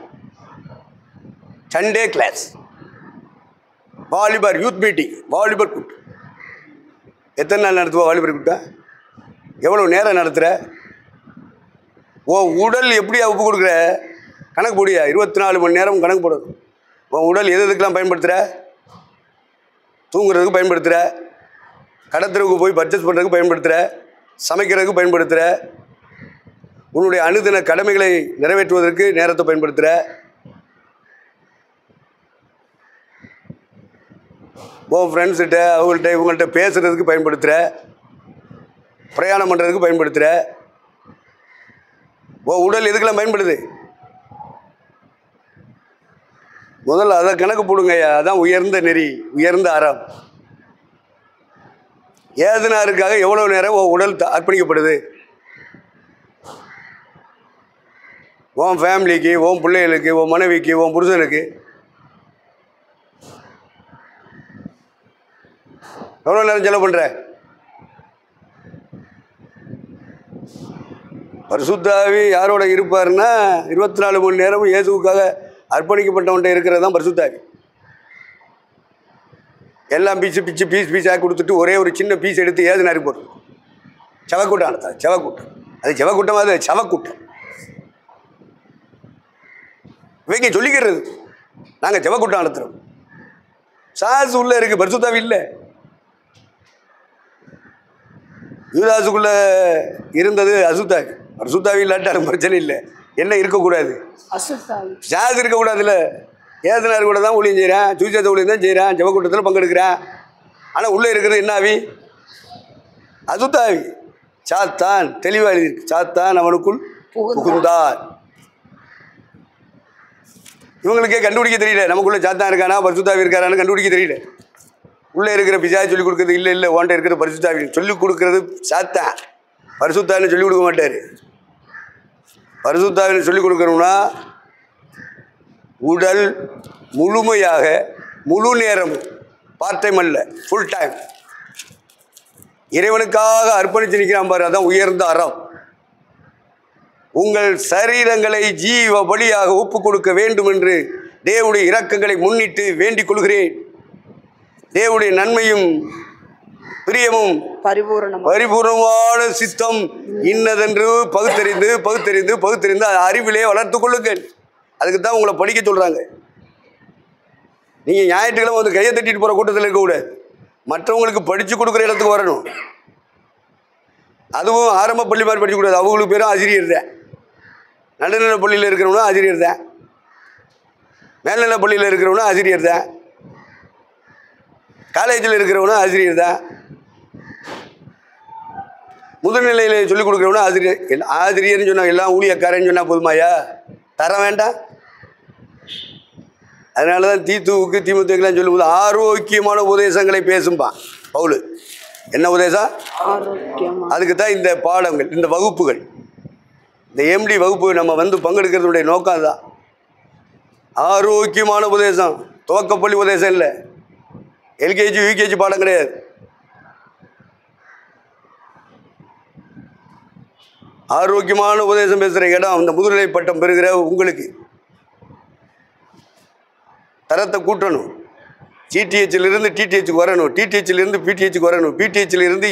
சண்டே கிளாஸ், வாலிபர் யூத் மீட்டிங், வாலிபர் கூட்டம். எத்தனை நாள் நடத்துவா வாலிபர் கூட்டம்? எவ்வளோ நேரம் நடத்துகிற? உன் உடல் எப்படியா உப்பு கொடுக்குற? கணக்கு போடியா? 24 மணி நேரம் கணக்கு போடுறது. உன் உடல் எதுக்கெல்லாம் பயன்படுத்துகிற? தூங்குறதுக்கு பயன்படுத்துகிற, கடத்துறதுக்கு போய் பர்ச்சேஸ் பண்ணுறதுக்கு பயன்படுத்துகிற, சமைக்கிறதுக்கு பயன்படுத்துகிற, உன்னுடைய அனுதின கடமைகளை நிறைவேற்றுவதற்கு நேரத்தை பயன்படுத்துகிற, உன் ஃப்ரெண்ட்ஸ்கிட்ட அவங்கள்ட்ட இவங்கள்ட்ட பேசுகிறதுக்கு பயன்படுத்துகிற. பிரயாணம் பண்ணுறதுக்கு பயன்படுத்துகிற. உடல் எதுக்கெல்லாம் பயன்படுது? முதல்ல அதை கணக்கு போடுங்க. அதான் உயர்ந்த நெறி, உயர்ந்த அறம். ஏதுனாருக்காக எவ்வளோ நேரம் உடல் அர்ப்பணிக்கப்படுது? உன் ஃபேமிலிக்கு, உன் பிள்ளைகளுக்கு, உன் மனைவிக்கு, உன் புருஷனுக்கு எவ்வளோ நேரம் செலவு பண்ணுற? பரிசுத்தாவி யாரோட இருப்பாருன்னா 24 மணி நேரமும் இயேசுவுக்காக அர்ப்பணிக்கப்பட்டவன்ட்ட இருக்கிறது தான் பரிசுத்தாவி. எல்லாம் பீஸாக கொடுத்துட்டு ஒரே ஒரு சின்ன பீஸ் எடுத்து ஏதுனாரி போடுறது. செவக்கூட்டம் நடத்தாது. செவக்கூட்டம் அது செவக்கூட்டமாக, அது செவக்கூட்டம். இவைங்க சொல்லிக்கிறது நாங்கள் செவக்கூட்டம் நடத்துகிறோம். சாசு உள்ளே இருக்குது, பரிசுத்தாவி இல்லை. யூதாசுக்குள்ள இருந்தது அசுத்தாவி. அசுத்தாவி இல்லாட்டாலும் பிரச்சனை இல்லை. என்ன இருக்கக்கூடாது? சாசு இருக்கக்கூடாதுல்ல. ஏதனார் கூட தான் ஊழியம் செய்கிறேன், சூச்சத்தை ஊழியம் தான் செய்கிறேன், ஜெபக்கூட்டத்தில் பங்கெடுக்கிறேன். ஆனால் உள்ளே இருக்கிறது என்ன ஆவி? அசுத்தாவி. சாத்தான் தெளிவாக எழுதியிருக்கு. சாத்தான் அவனுக்குள் புகுந்தார். இவங்களுக்கே கண்டுபிடிக்க தெரியல. நமக்குள்ளே சாத்தான் இருக்கானா பரிசுத்தாவி இருக்காரான்னு கண்டுபிடிக்க தெரியல. உள்ளே இருக்கிற பிசாவை சொல்லிக் கொடுக்குறது இல்லை, இல்லை ஓண்ட இருக்கிற பரிசுத்தாவி சொல்லிக் கொடுக்குறது சாத்தான். பரிசுத்தாவின்னு சொல்லிக் கொடுக்க மாட்டார். பரிசுத்தாவின்னு சொல்லிக் கொடுக்கணும்னா உடல் முழுமையாக, முழு நேரம், பார்ட் டைம் அல்ல, ஃபுல் டைம் இறைவனுக்காக அர்ப்பணித்து நிற்கிறான் பாரு. அதான் உயர்ந்த அறம். உங்கள் சரீரங்களை ஜீவ பலியாக ஒப்பு கொடுக்க வேண்டும் என்று தேவனுடைய இரக்கங்களை முன்னிட்டு வேண்டிக் கொள்கிறேன். தேவனுடைய நன்மையும் பிரியமும் பரிபூர்ணமான சித்தம் இன்னதென்று பகுத்தறிந்து அறிவிலே வளர்த்து கொள்ளுங்கள். அதுக்கு தான் உங்களை படிக்க சொல்கிறாங்க. நீங்கள் ஞாயிற்றுக்கிழமை வந்து கையை தட்டிட்டு போகிற கூட்டத்தில் இருக்கக்கூடாது. மற்றவங்களுக்கு படித்து கொடுக்குற இடத்துக்கு வரணும். அதுவும் ஆரம்ப பள்ளி மாதிரி படிக்கக்கூடாது. அவங்களுக்கு பேரும் ஆசிரியர் தான். நடுநிலை பள்ளியில் இருக்கிறவனும் ஆசிரியர் தான். மேல்நிலை பள்ளியில் இருக்கிறவனும் ஆசிரியர் தான். காலேஜில் இருக்கிறவனும் ஆசிரியர் தான். முதுநிலையில் சொல்லிக் கொடுக்குறவனும் ஆசிரியர். ஆசிரியர்னு சொன்னால் எல்லாம் ஊழியக்காரன்னு சொன்னால் போதுமாயா? தர வேண்டாம். அதனால தான் தீத்துவுக்கு தீமுத்துக்கெல்லாம் சொல்லும்போது ஆரோக்கியமான உபதேசங்களை பேசும்பான் பவுல். என்ன உபதேசம்? அதுக்கு தான் இந்த பாடங்கள், இந்த வகுப்புகள், இந்த எம்டி வகுப்பு நம்ம வந்து பங்கெடுக்கிறதுடைய நோக்கம் தான். ஆரோக்கியமான உபதேசம், துவக்கப்பள்ளி உபதேசம் இல்லை. எல்கேஜி யூகேஜி பாடம் கிடையாது. ஆரோக்கியமான உபதேசம் பேசுகிற இடம் அந்த முதுநிலை பட்டம் பெறுகிற உங்களுக்கு. தரத்தை கூட்டணும். ஜிடிஹெச்சிலிருந்து டிடிஹெச்சுக்கு வரணும், டிடிஹெச்சிலிருந்து பிடிஹெச்சுக்கு வரணும், பிடிஹெச்சிலிருந்து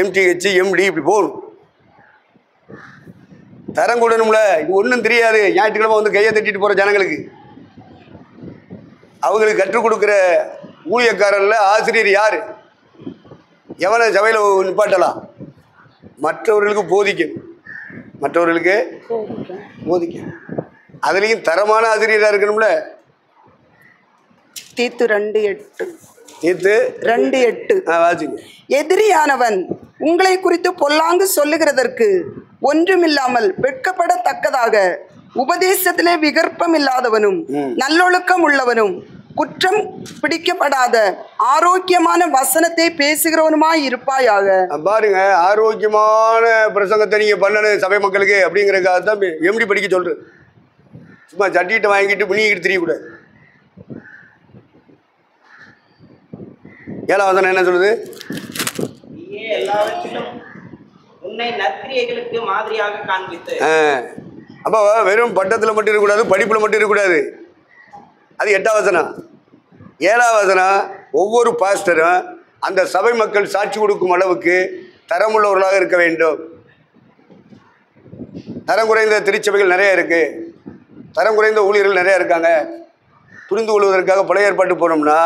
எம்டிஹெச் எம்டி இப்படி போகணும். தரம் கூடணும்ல. இது ஒன்றும் தெரியாது. ஞாயிற்றுக்கிழமை வந்து கையை தட்டிட்டு போகிற ஜனங்களுக்கு அவங்களுக்கு கற்றுக் கொடுக்குற ஊழியக்காரர்ல ஆசிரியர் யார்? எவனை சபையில் நிப்பாட்டலாம்? மற்றவர்களுக்கு போதிக்கணும். மற்றவர்களுக்கு போதிக்கணும். அதுலேயும் தரமான ஆசிரியராக இருக்கணும்ல. தீத்து 2:8. தீத்து 2:8. வாசிங்க. எதிரியானவன் உங்களை குறித்து பொல்லாங்கு சொல்லுகிறதற்கு ஒன்றுமில்லாமல் வெட்கப்படத்தக்கதாக உபதேசத்திலே விகற்பம் இல்லாதவனும் நல்லொழுக்கம் உள்ளவனும் குற்றம் பிடிக்கப்படாத ஆரோக்கியமான வசனத்தை பேசுகிறவனுமாய் இருப்பாயாக. பாருங்க, ஆரோக்கியமான பிரசங்கத்தை நீங்க பண்ணணும் சபை மக்களுக்கு அப்படிங்கிறதுக்காக தான் எம்டி படிக்க சொல்றது. சும்மா சட்டிட்டு வாங்கிட்டு புனிக்கிட்டு தெரியக்கூடாது. 7ஆம் வசனம் என்ன சொல்லுது? எல்லாவற்றிலும் உன்னை நற்கிரியைகளுக்கு மாதிரியாக காண்பித்து. அப்போ வெறும் பட்டத்தில் மட்டும் இருக்கக்கூடாது, படிப்பில் மட்டும் இருக்கக்கூடாது. அது 8ஆம் வசனம். 7ஆம் வசனம், ஒவ்வொரு பாஸ்டரும் அந்த சபை மக்கள் சாட்சி கொடுக்கும் அளவுக்கு தரமுள்ளவர்களாக இருக்க வேண்டும். தரம் குறைந்த திருச்சபைகள் நிறைய இருக்கு, தரம் குறைந்த ஊழியர்கள் நிறைய இருக்காங்க. புரிந்து கொள்வதற்காக பழைய ஏற்பாட்டு போனோம்னா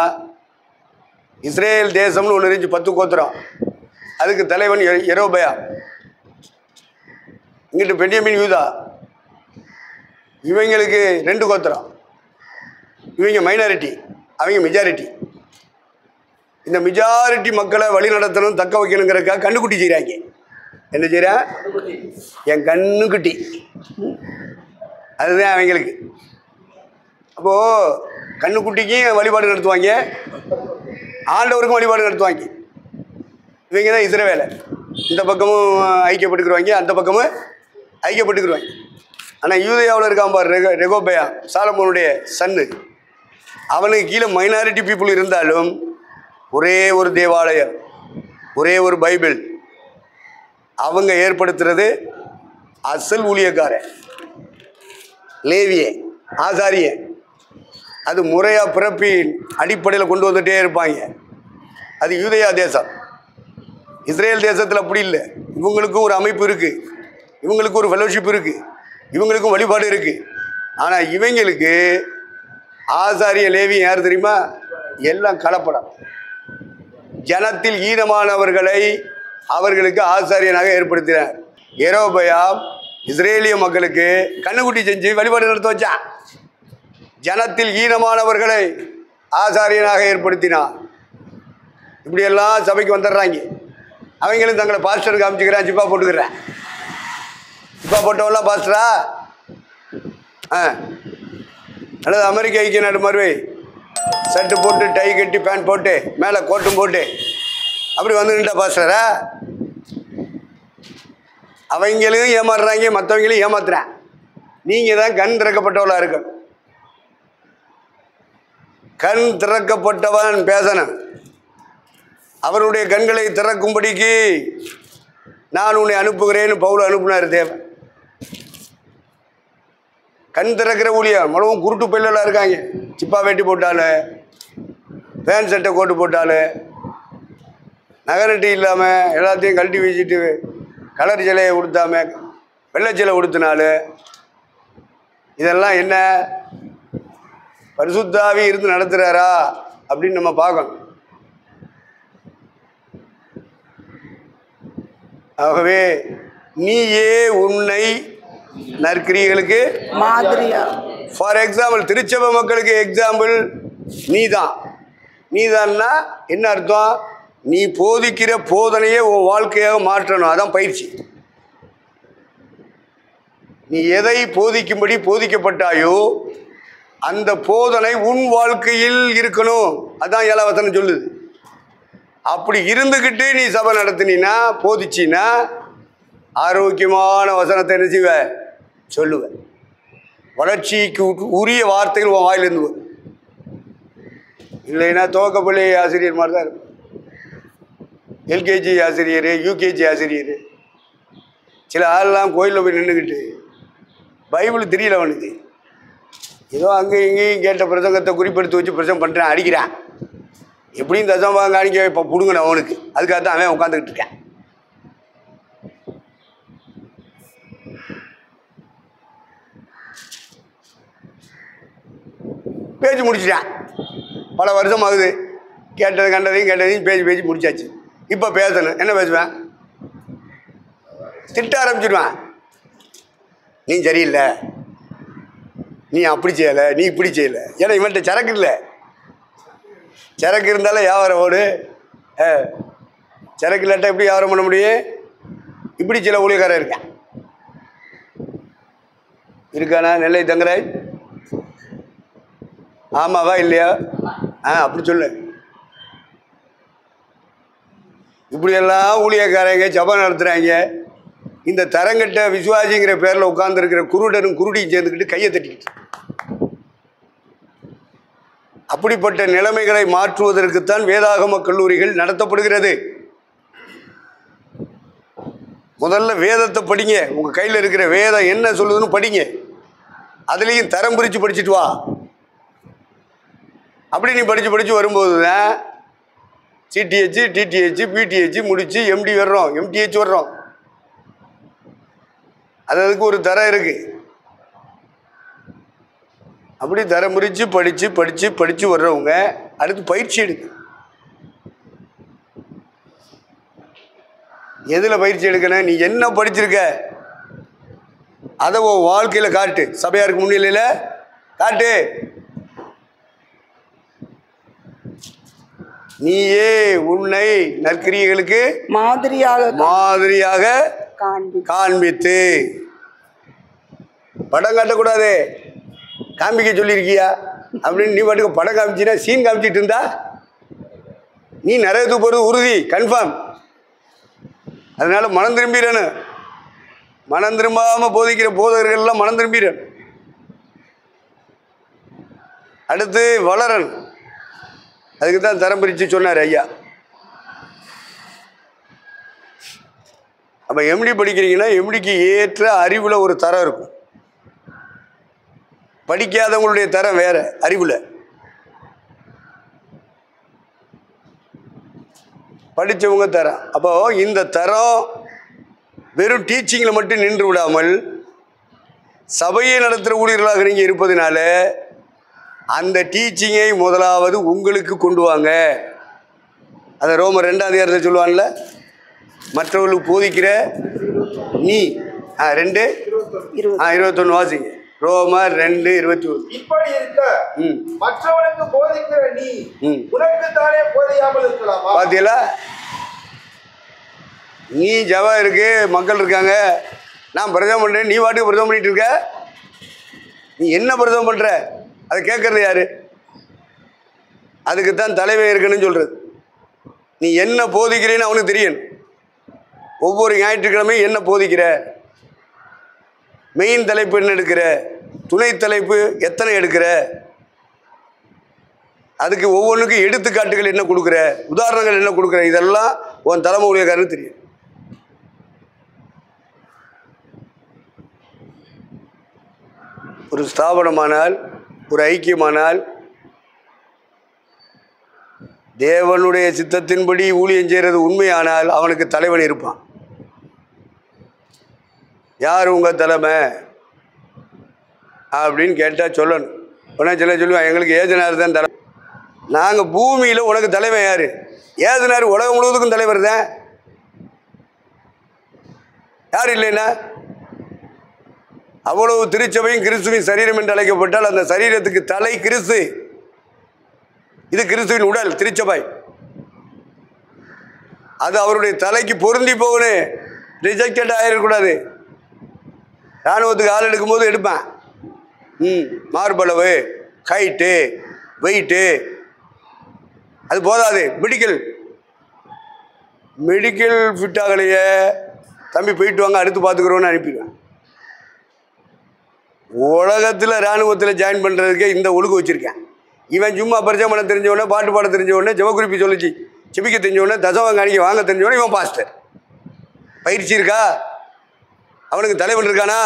இஸ்ரேல் தேசம்னு ஒன்று இருந்துச்சு, 10 கோத்திரம். அதுக்கு தலைவன் யெரொபெயா. இங்கிட்டு பென்யமீன், யூதா. இவங்களுக்கு 2 கோத்திரம். இவங்க மைனாரிட்டி, அவங்க மெஜாரிட்டி. இந்த மெஜாரிட்டி மக்களை வழி நடத்தணும், தக்க வைக்கணுங்கிறதுக்காக கண்டுக்குட்டி செய்கிறாங்க. என்ன செய்கிறேன்? என் கண்ணுக்குட்டி. அதுதான் அவங்களுக்கு. அப்போது கண்ணுக்குட்டிக்கும் வழிபாடு நடத்துவாங்க, ஆண்டவருக்கும் வழிபாடு நடத்துவாங்க. இவங்க தான் இஸ்ரவேலை. இந்த பக்கமும் ஐக்கியப்பட்டுக்குருவாங்க, அந்த பக்கமும் ஐக்கியப்பட்டுக்குருவாங்க. ஆனால் யூதேயாவில் இருக்கான் பார் ரெகோபயா, சாலமோனுடைய சன்னு. அவனுக்கு கீழே மைனாரிட்டி பீப்புள் இருந்தாலும் ஒரே ஒரு தேவாலயம், ஒரே ஒரு பைபிள். அவங்க ஏற்படுத்துறது அசல் ஊழியக்காரன், லேவியே, ஆசாரிய. அது முறையாக பிறப்பின் அடிப்படையில் கொண்டு வந்துகிட்டே இருப்பாங்க. அது யூதேயா தேசம். இஸ்ரேல் தேசத்தில் அப்படி இல்லை. இவங்களுக்கும் ஒரு அமைப்பு இருக்குது, இவங்களுக்கும் ஒரு ஃபெலோஷிப் இருக்குது, இவங்களுக்கும் வழிபாடு இருக்குது. ஆனால் இவங்களுக்கு ஆசாரிய லேவி யார் தெரியுமா? எல்லாம் கலப்படம். ஜனத்தில் ஈனமானவர்களை அவர்களுக்கு ஆசாரியனாக ஏற்படுத்தினார். யெரொபெயாம் இஸ்ரேலிய மக்களுக்கு கண்ணுக்குட்டி செஞ்சு வழிபாடு நடத்த வச்சான். ஜனத்தில் ஈனமானவர்களை ஆசாரியனாக ஏற்படுத்தினார். இப்படியெல்லாம் சபைக்கு வந்துடுறாங்க. அவங்களும் தங்களை பாஸ்டர் காமிச்சுக்கிறான், ஜிப்பா போட்டுக்கிறேன். ஜிப்பா போட்டவெல்லாம் பாஸ்டரா? அல்லது அமெரிக்க ஐக்கிய நாடு மாதிரி சட்டு போட்டு டை கட்டி பேண்ட் போட்டு மேலே கோட்டும் போட்டு அப்படி வந்து நின்றா பாஸ்டரா? அவங்களையும் ஏமாறுறாங்க, மற்றவங்களையும் ஏமாத்துறேன். நீங்கள் தான் கண் திறக்கப்பட்டவளாக இருக்கணும். கண் திறக்கப்பட்டவன் பேசணும். அவருடைய கண்களை திறக்கும்படிக்கு நான் உன்னை அனுப்புகிறேன்னு பவுல் அனுப்புனார் தேவன். கண் திறக்கிற ஊழியம். மொழவும் குருட்டு பையிலெல்லாம் இருக்காங்க. சிப்பா வேட்டி போட்டாலும், பேண்ட் சட்டை கோட்டு போட்டாலும், நகரட்டி இல்லாமல் எல்லாத்தையும் கழட்டி வீசிட்டு கலர் சிலையை உடுத்தாம வெள்ளை சிலை உடுத்தினாலும், இதெல்லாம் என்ன பரிசுத்தாவி இருந்து நடத்துகிறாரா அப்படின்னு நம்ம பார்க்கணும். ஆகவே நீயே உன்னை நற்கிரியைகளுக்கு மாதிரியா. ஃபார் எக்ஸாம்பிள், திருச்சபை மக்களுக்கு எக்ஸாம்பிள் நீதான். நீதான்னா என்ன அர்த்தம்? நீ போதிக்கிற போதனையே உன் வாழ்க்கையாக மாற்றணும். அதான் பயிற்சி. நீ எதை போதிக்கும்படி போதிக்கப்பட்டாயோ அந்த போதனை உன் வாழ்க்கையில் இருக்கணும். அதான் 7ஆம் வசனம் சொல்லுது. அப்படி இருந்துக்கிட்டு நீ சபை நடத்தினா, போதிச்சின்னா, ஆரோக்கியமான வசனத்தை என்ன செய்வ? சொல்லுவேன். வளர்ச்சிக்கு உரிய வார்த்தைகள் உன் வாயிலிருந்து வரும். இல்லைன்னா துவக்கப்பள்ளி ஆசிரியர் மாதிரி தான் இருக்கும். எல்கேஜி ஆசிரியர், யூகேஜி ஆசிரியர். சில ஆள்லாம் கோயிலில் போய் நின்றுக்கிட்டு பைபிள் தெரியல அவனுக்கு, ஏதோ அங்கேயும் இங்கேயும் கேட்ட பிரசங்கத்தை குறிப்பெடுத்து வச்சு பிரசங்கம் பண்ணுறேன், அடிக்கிறான். எப்படியும் தசமாக அடிக்க இப்போ பிடுங்கணும் அவனுக்கு. அதுக்காக தான் அவன் உட்காந்துக்கிட்டு இருக்கேன். பேச்சு முடிச்சிட்டான். பல வருஷம் ஆகுது. கேட்டது கண்டதையும் பேச்சு முடிச்சாச்சு. இப்போ பேசணும். என்ன பேசுவேன்? திட்ட ஆரம்பிச்சிடுவேன். நீ சரியில்லை, நீ அப்படி செய்யலை, நீ இப்படி செய்யலை. ஏன்னா இவன்கிட்ட சரக்கு இல்லை. சரக்கு இருந்தாலும் வியாபாரம் ஓடு. சரக்கு இல்லாட்டா எப்படி வியாபாரம் பண்ண முடியும்? இப்படி சில ஊழியக்காரன் இருக்கேன். இருக்கானா நெல்லை தங்கராஜ்? ஆமாவா இல்லையா? அப்படி சொல்லு. இப்படியெல்லாம் ஊழியக்காரங்க ஜபம் நடத்துகிறாங்க. இந்த தரங்கட்ட விசுவாசிங்கிற பேரில் உட்கார்ந்துருக்கிற குருடனும் குருடியும் சேர்ந்துக்கிட்டு கையை தட்டிக்கிட்டு, அப்படிப்பட்ட நிலைமைகளை மாற்றுவதற்குத்தான் வேதாகம கல்லூரிகள் நடத்தப்படுகிறது. முதல்ல வேதத்தை படிங்க. உங்கள் கையில் இருக்கிற வேதம் என்ன சொல்லுதுன்னு படிங்க. அதுலேயும் தரம் பிரித்து படிச்சுட்டு வா. அப்படி நீ படித்து வரும்போது தான் சிடிஹெச், டிடிஹெச், பிடிஹெச் முடித்து எம்டி வர்றோம், எம்டிஹெச் வர்றோம். அதுக்கு ஒரு தரம் இருக்குது. அப்படி தரம் பிரித்து படித்து வர்றவங்க அடுத்து பயிற்சி எடுக்கு. எதில் பயிற்சி எடுக்கணும்? நீ என்ன படிச்சிருக்க அதை உன் வாழ்க்கையில் காட்டு. சபையாருக்கு முன்னிலையில் காட்டு. நீயே உன்னை நற்கிரியைகளுக்கு மாதிரியாக காண்பித்து. படம் காட்டக்கூடாது, காண்பிக்க சொல்லியிருக்கியா அப்படின்னு நீ பாட்டுக்கு படம் காமிச்சினா சீன் காமிச்சிட்டு இருந்தா நீ நரகத்துக்கு போகிறது உறுதி, கன்ஃபார்ம். அதனால மனம் திரும்பிடணும். மனம் திரும்பாமல் போதிக்கிற போதகர்கள்லாம் மனம் திரும்பிடணும். அடுத்து வளரணும். அதுக்கு தான் தரம் பிரித்து சொன்னார் ஐயா. அப்போ எம்டி படிக்கிறீங்கன்னா எம்டிக்கு ஏற்ற அறிவில் ஒரு தரம் இருக்கும். படிக்காதவங்களுடைய தரம் வேற, அறிவில். படித்தவங்க தரம். அப்போ இந்த தரம் வெறும் டீச்சிங்கில் மட்டும் நின்று விடாமல் சபையை நடத்துகிற ஊழியர்களாக நீங்கள் இருப்பதுனால அந்த டீச்சிங்கை முதலாவது உங்களுக்கு கொண்டு வாங்க. அதை ரோமர் 2ஆம் அதிகாரத்தில் சொல்லுவான்ல, மற்றவர்களுக்கு போதிக்கிற நீ 2:21 வாசிங்க. ரோமர் 2:21. இப்படி இருக்க மற்றவனுக்கு போதிக்கிற நீ உனக்கு தானே போதியாமல் இருக்கலாமா? பாத்தீங்களா? நீ ஜபம் இருக்கு, மக்கள் இருக்காங்க, நான் பிரதம் பண்றேன், நீ வாட்டுக்கு பிரதம் பண்ணிட்டு இருக்க. நீ என்ன பிரதம் பண்ற? அதை கேட்கறது யாரு? அதுக்கு தான் தலைமை இருக்குன்னு சொல்றது. நீ என்ன போதிக்கிறேன்னு அவனுக்கு தெரியணும். ஒவ்வொரு ஞாயிற்றுக்கிழமையும் என்ன போதிக்கிற, மெயின் தலைப்பு என்ன எடுக்கிற, துணை தலைப்பு எத்தனை எடுக்கிற, அதுக்கு ஒவ்வொன்றுக்கும் எடுத்துக்காட்டுகள் என்ன கொடுக்குற, உதாரணங்கள் என்ன கொடுக்குற, இதெல்லாம் உன் தலைமை ஊழியக்காரனுக்கு தெரியும். ஒரு ஸ்தாபனமானால், ஒரு ஐக்கியமானால், தேவனுடைய சித்தத்தின்படி ஊழியம் செய்கிறது உண்மையானால் அவனுக்கு தலைவன் இருப்பான். யார் உங்கள் தலைமை அப்படின்னு கேட்டால் சொல்லணும். உடனே சில சொல்லுவான், எங்களுக்கு ஏஜனார் தான் தலைமை. நாங்கள் பூமியில் உனக்கு தலைவன் யார்? ஏஜனார் உலகம் முழுவதுக்கும் தலைவர் தான். யார் இல்லைன்னா? அவ்வளவு திருச்சபையும் கிறிஸ்துவின் சரீரம் என்று அழைக்கப்பட்டால் அந்த சரீரத்துக்கு தலை கிறிஸ்து. இது கிறிஸ்துவின் உடல், திருச்சபை. அது அவருடைய தலைக்கு பொருந்தி போகணும், ரிஜெக்டட் ஆகிடக்கூடாது. இராணுவத்துக்கு ஆள் எடுக்கும்போது எடுப்பேன், மார்பளவு, ஹைட்டு, வெயிட்டு, அது போதாது. மெடிக்கல் ஃபிட் ஆகலையே, தம்பி போயிட்டு வாங்க, அடுத்து பார்த்துக்கிறோன்னு அனுப்பிடுவேன். உலகத்தில் இராணுவத்தில் ஜாயின் பண்ணுறதுக்கே இந்த ஒழுங்கு வச்சுருக்கேன். இவன் சும்மா பரிச்சயம் பண்ண தெரிஞ்சவொடனே, பாட்டு பாட தெரிஞ்சவொடனே, ஜெபக்குறிப்பி சொல்லிச்சு செபிக்க தெரிஞ்சவொடனே, தசவாங்க அன்றைக்கி வாங்க தெரிஞ்சவொடனே இவன் பாஸ்டர். பயிற்சி இருக்கா? அவனுக்கு தலைவன் இருக்கானா?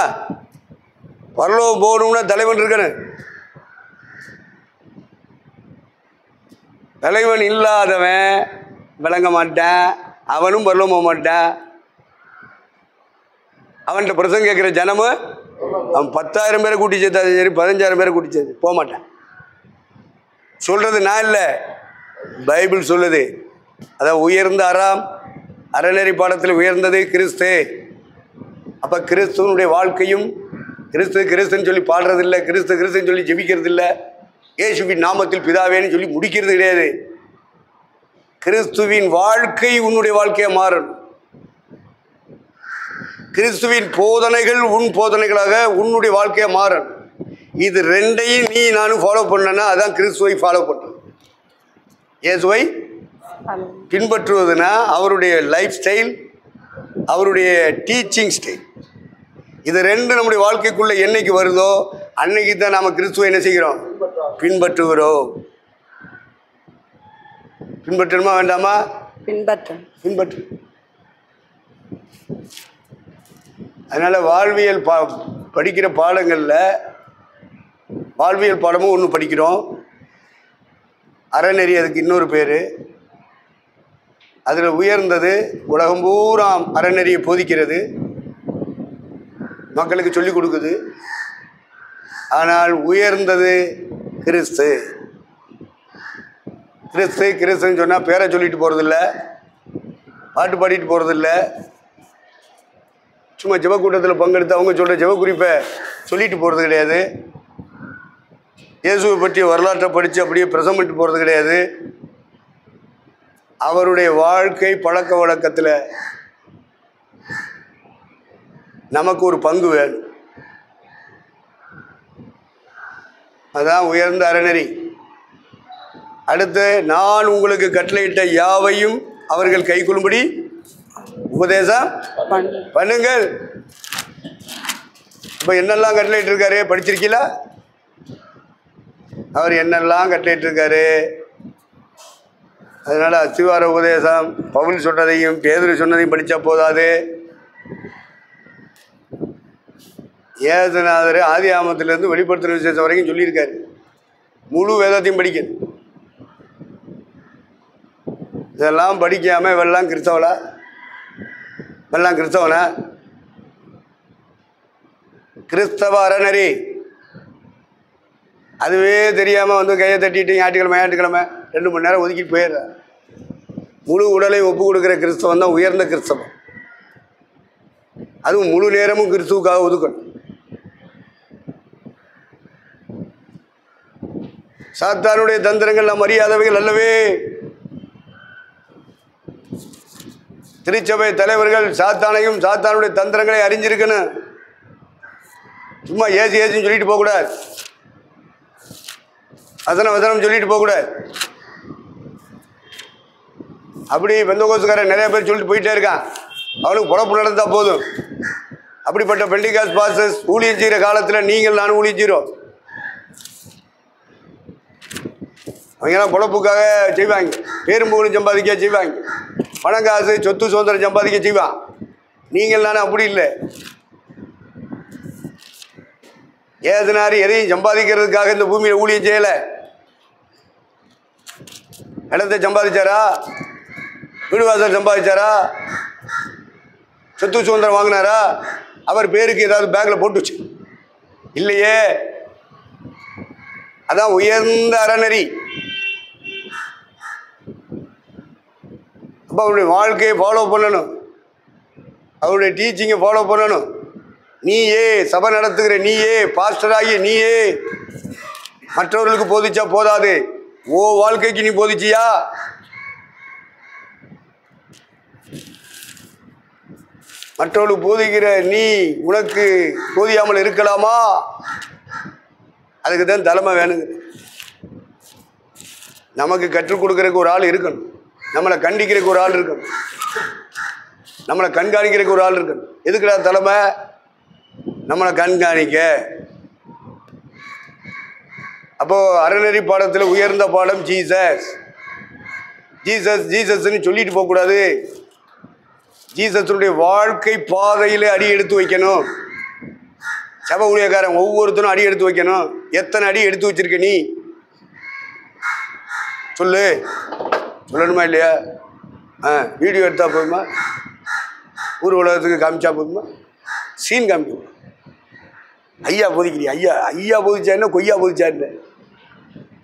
பரலோகம் போகணும்னா தலைவன் இருக்கானு. தலைவன் இல்லாதவன் விளங்க மாட்டான், அவனும் பரலோகம் போக மாட்டான். அவன்கிட்ட பிரசங்கம் கேட்குற ஜனமும் அவன் 10,000 பேரை கூட்டி சேர்த்தாது சரி, 15,000 பேரை கூட்டி சேர்த்து போக மாட்டான். சொல்கிறது நான் இல்லை, பைபிள் சொல்லுது. அதான் உயர்ந்த அறநெறி பாடத்தில் உயர்ந்தது கிறிஸ்து. அப்போ கிறிஸ்துவனுடைய வாழ்க்கையும் கிறிஸ்துன்னு சொல்லி பாடுறதில்லை, கிறிஸ்துன்னு சொல்லி ஜெபிக்கிறது இல்லை, இயேசுவின் நாமத்தில் பிதாவேன்னு சொல்லி முடிக்கிறது கிடையாது. கிறிஸ்துவின் வாழ்க்கை உன்னுடைய வாழ்க்கையை மாறணும். கிறிஸ்துவின் போதனைகள் உன் போதனைகளாக உன்னுடைய வாழ்க்கையை மாறணும். இது ரெண்டையும் நீ நானும் ஃபாலோ பண்ணனா அதான் கிறிஸ்துவை ஃபாலோ பண்ணுறது. இயேசுவை பின்பற்றுவதுனா அவருடைய லைஃப் ஸ்டைல், அவருடைய டீச்சிங் ஸ்டைல், இது ரெண்டு நம்முடைய வாழ்க்கைக்குள்ளே என்னைக்கு வருதோ அன்னைக்கு தான் நாம் கிறிஸ்துவை என்ன செய்கிறோம்? பின்பற்றுகிறோம். பின்பற்றணுமா வேண்டாமா? பின்பற்று. அதனால் வாழ்வியல் படிக்கிற பாடங்களில் வாழ்வியல் பாடமும் ஒன்று படிக்கிறோம், அறநெறி அதுக்கு இன்னொரு பேர். அதில் உயர்ந்தது உலகம் பூரா அறநெறியை போதிக்கிறது, மக்களுக்கு சொல்லிக் கொடுக்குது. ஆனால் உயர்ந்தது கிறிஸ்து. கிறிஸ்துன்னு சொன்னால் பேரை சொல்லிட்டு போகிறதில்ல, பாட்டு பாடிட்டு போகிறதில்ல, சும்மா ஜெபக்கூட்டத்தில் பங்கெடுத்து அவங்க சொல்கிற ஜெபக்குறிப்பை சொல்லிட்டு போகிறது கிடையாது, இயேசுவை பற்றிய வரலாற்றை படித்து அப்படியே பிரசம் பண்ணிட்டு போகிறது கிடையாது. அவருடைய வாழ்க்கை பழக்க வழக்கத்தில் நமக்கு ஒரு பங்கு வேணும். அதான் உயர்ந்த அறநெறி. அடுத்து, நான் உங்களுக்கு கட்டளையிட்ட யாவையும் அவர்கள் கைக்கொள்ளும்படி உபதேசம் பண்ணுங்கள். இப்போ என்னெல்லாம் கட்டளையிட்டு இருக்காரு படிச்சிருக்கீங்களா? அவர் என்னெல்லாம் கட்டளையிட்டு இருக்காரு. அதனால் அஸ்திவார உபதேசம் பவுல் சொன்னதையும் பேதுரு சொன்னதையும் படித்தா போதாது. ஏசுநாதர் ஆதி ஆமத்திலேருந்து வெளிப்படுத்துகிற விசேஷம் வரைக்கும் சொல்லியிருக்காரு. முழு வேதத்தையும் படிக்கணும். இதெல்லாம் படிக்காமல் இவெல்லாம் கிறிஸ்தவனா? இவெல்லாம் கிறிஸ்தவனா? கிறிஸ்தவ அறநெறி அதுவே தெரியாமல் வந்து கையை தட்டிட்டு ஞாயிற்றுக்கிழமை 2 மணி நேரம் ஒதுக்கிட்டு போயிடுறார். முழு உடலை ஒப்பு கொடுக்குற கிறிஸ்தவம் தான் உயர்ந்த கிறிஸ்தவம். அதுவும் முழு நேரமும் கிறிஸ்துவுக்காக ஒதுக்கணும். சாத்தானுடைய தந்திரங்கள் நாம் அறியாதவைகள் அல்லவே. திருச்சபை தலைவர்கள் சாத்தானையும் சாத்தானுடைய தந்திரங்களை அறிஞ்சிருக்கணும். சும்மா ஏசின்னு சொல்லிட்டு போகக்கூடாது. வசனம் சொல்லிட்டு போகக்கூடாது. அப்படி பெந்தகோஸ்துக்காரன் நிறைய பேர் சொல்லிட்டு போயிட்டே இருக்கான். அவனுக்கு பொழப்பு நடந்தால் போதும். அப்படிப்பட்ட பெண்டிகாஸ் பாஸ்டர்ஸ் ஊழியம் செய்கிற காலத்தில் நீங்கள் நானும் ஊழியம் செய்கிறோம். அவங்கெல்லாம் பொழப்புக்காக செய்வாங்க. பேரும் புகழும் சம்பாதிக்க செய்வாங்க. பணம் காசு சொத்து சுதந்திரம் சம்பாதிக்க செய்வான். நீங்கள் நானும் அப்படி இல்லை. ஏதனாரு எதையும் சம்பாதிக்கிறதுக்காக இந்த பூமியில் ஊழியம் செய்யலை. இடத்தை சம்பாதிச்சாரா? வீடு வாசல் சம்பாதிச்சாரா? சொத்து சுதந்திரம் வாங்கினாரா? அவர் பேருக்கு ஏதாவது பேக்கில் போட்டு வச்சு இல்லையே. அதான் உயர்ந்த அறநெறி. அப்போ அவருடைய வாழ்க்கையை ஃபாலோ பண்ணணும். அவருடைய டீச்சிங்கை ஃபாலோ பண்ணணும். நீயே சபை நடத்துகிற நீயே பாஸ்டராகி நீயே மற்றவர்களுக்கு போதிச்சா போதாது. ஓ வாழ்க்கைக்கு நீ போதிச்சியா? மற்றவர்களுக்கு போதிக்கிற நீ உனக்கு போதியாமல் இருக்கலாமா? அதுக்கு தான் தலைமை வேணுங்க. நமக்கு கற்றுக் கொடுக்கறதுக்கு ஒரு ஆள் இருக்கணும். நம்மளை கண்டிக்கிறதுக்கு ஒரு ஆள் இருக்கணும். நம்மளை கண்காணிக்கிறதுக்கு ஒரு ஆள் இருக்கணும். எதுக்குடா தலைமை? நம்மளை கண்காணிக்க. அப்போது அறநெறி பாடத்தில் உயர்ந்த பாடம் ஜீசஸ். ஜீசஸ்ன்னு சொல்லிட்டு போகக்கூடாது. ஜீசஸுடைய வாழ்க்கை பாதையில் அடி எடுத்து வைக்கணும். சபை ஊழியக்காரன் ஒவ்வொருத்தரும் அடி எடுத்து வைக்கணும். எத்தனை அடி எடுத்து வச்சிருக்க நீ? சொல்லணுமா இல்லையா? வீடியோ எடுத்தால் போதுமா? ஊர் உலகத்துக்கு காமிச்சா போதுமா? சீன் காமிக்கணும். ஐயா போதிக்கிறீ, ஐயா போதிச்சா என்ன, கொய்யா போதிச்சா என்ன?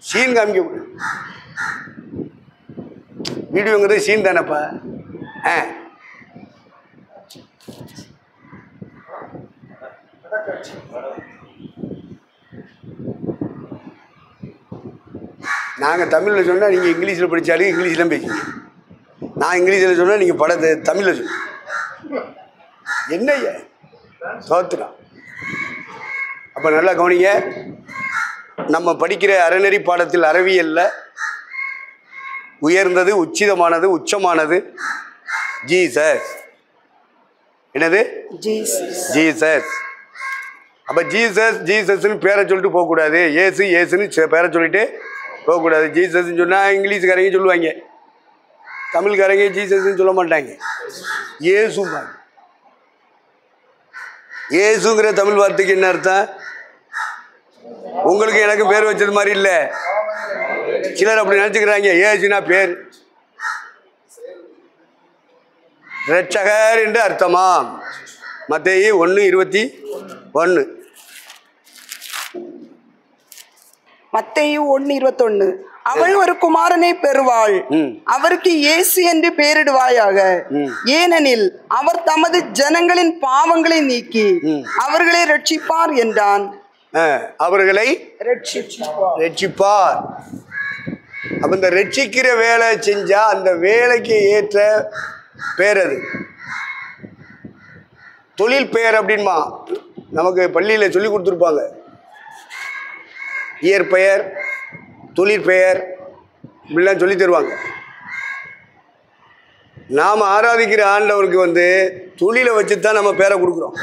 சீன் காமிக்க முடியும். வீடியோங்கிறது சீன் தானேப்பா. நாங்கள் தமிழில் சொன்னால் நீங்கள் இங்கிலீஷில் படித்தாலும் இங்கிலீஷில் பேசுவீங்க. நான் இங்கிலீஷில் சொன்னால் நீங்கள் படத்தை தமிழில் சொல்லுங்க. என்னைய தோத்துறான். அப்போ நல்லா கவனிங்க. நம்ம படிக்கிற அறநெறி பாடத்தில் அறிவியலில் உயர்ந்தது, உச்சிதமானது, உச்சமானது ஜீசஸ். என்னது? ஜீசஸ். அப்போ ஜீசஸ்ன்னு பேரை சொல்லிட்டு போகக்கூடாது. ஏசுன்னு பேரை சொல்லிட்டு போகக்கூடாது. ஜீசஸ்ன்னு சொன்னால் இங்கிலீஷ்காரங்க சொல்லுவாங்க. தமிழ்காரங்க ஜீசஸ்ன்னு சொல்ல மாட்டாங்க. ஏசும்பாங்க. ஏசுங்கிற தமிழ் வார்த்தைக்கு என்ன அர்த்தம்? உங்களுக்கு எனக்கு பேர் வச்சது மாதிரி இல்லை. சிலர் அப்படி நினச்சிக்கிறாங்க. ஏசுனா பேர். இரட்சகர் என்று அர்த்தமாம். மத்தேயு 1:21. மத்தேயு 1:21. அவள் ஒரு குமாரனை பெறுவாள், அவருக்கு இயேசு என்று பெயரிடுவாயாக. ஏனெனில் அவர் தமது ஜனங்களின் பாவங்களை நீக்கி அவர்களை ரட்சிப்பார் என்றான். அவர்களை ரட்சிப்பார். அப்ப இந்த ரட்சிக்கிற வேலை செஞ்சா அந்த வேலைக்கு ஏற்ற பேர் அது. தொழில் பெயர் அப்படின்மா நமக்கு பள்ளியில் சொல்லி கொடுத்துருப்பாங்க. இயற்பெயர், தொழிற்பெயர் இப்படிலாம் சொல்லி தருவாங்க. நாம் ஆராதிக்கிற ஆண்டவருக்கு தொழிலை வச்சு தான் நம்ம பேரை கொடுக்குறோம்.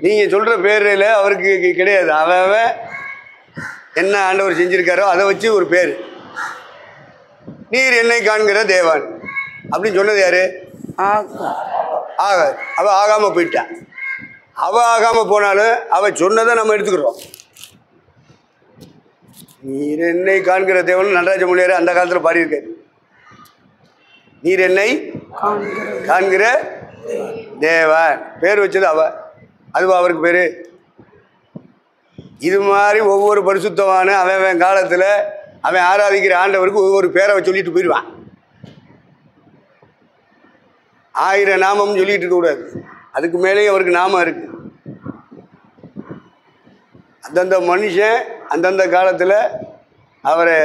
நீங்கள் சொல்கிற பேரில் அவருக்கு கிடையாது. அவன் என்ன ஆண்டவர் செஞ்சுருக்காரோ அதை வச்சு ஒரு பேர். நீர் என்னை காண்கிற தேவன் அப்படின்னு சொன்னது யாரு? ஆகார். அவள் ஆகாமல் போயிட்டான். அவள் ஆகாமல் போனாலும் அவள் சொன்னதை நம்ம எடுத்துக்கிறோம். நீர் என்னை காண்கிற தேவன் நடராஜ மொழியார் அந்த காலத்தில் பாடியிருக்காரு. நீர் என்னை காண்கிற தேவன் பேர் வச்சது அவள். அதுவா அவருக்கு பேர்? இது மாதிரி ஒவ்வொரு பரிசுத்தமான அவன் காலத்தில் அவன் ஆராதிக்கிற ஆண்டவருக்கு ஒவ்வொரு பேரை சொல்லிட்டு போயிடுவான். 1000 நாமம் சொல்லிட்டு இருக்கக்கூடாது. அதுக்கு மேலேயும் அவருக்கு நாமம் இருக்கு. அந்தந்த மனுஷன் அந்தந்த காலத்தில் அவரை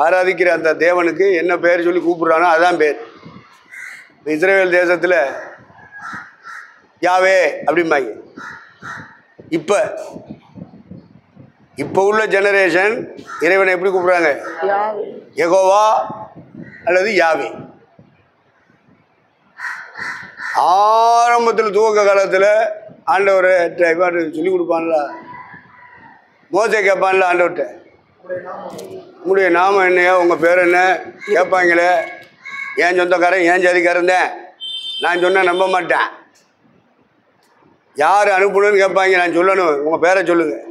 ஆராதிக்கிற அந்த தேவனுக்கு என்ன பேர் சொல்லி கூப்பிடுறானோ அதுதான் பேர். இஸ்ரவேல் தேசத்தில் யாவே அப்படிம்பாங்க. இப்போ உள்ள ஜெனரேஷன் இறைவனை எப்படி கூப்பிடுறாங்க? யெகோவா அல்லது யாவே. ஆரம்பத்தில் துவக்க காலத்தில் ஆண்டவரை சொல்லி கொடுப்பான்ல, மோசே கேட்பான்ல ஆண்டவர்கிட்ட, உங்களுடைய நாமம் என்னையா, உங்கள் பேர் என்ன கேட்பாங்களே. ஏன் சொந்தக்காரன் ஏன் ஜாதிக்காரன் தான் நான் சொன்னால் நம்ப மாட்டேன். யார் அனுப்பணும்னு கேட்பாங்க. நான் சொல்லணும், உங்கள் பேரை சொல்லுங்கள்.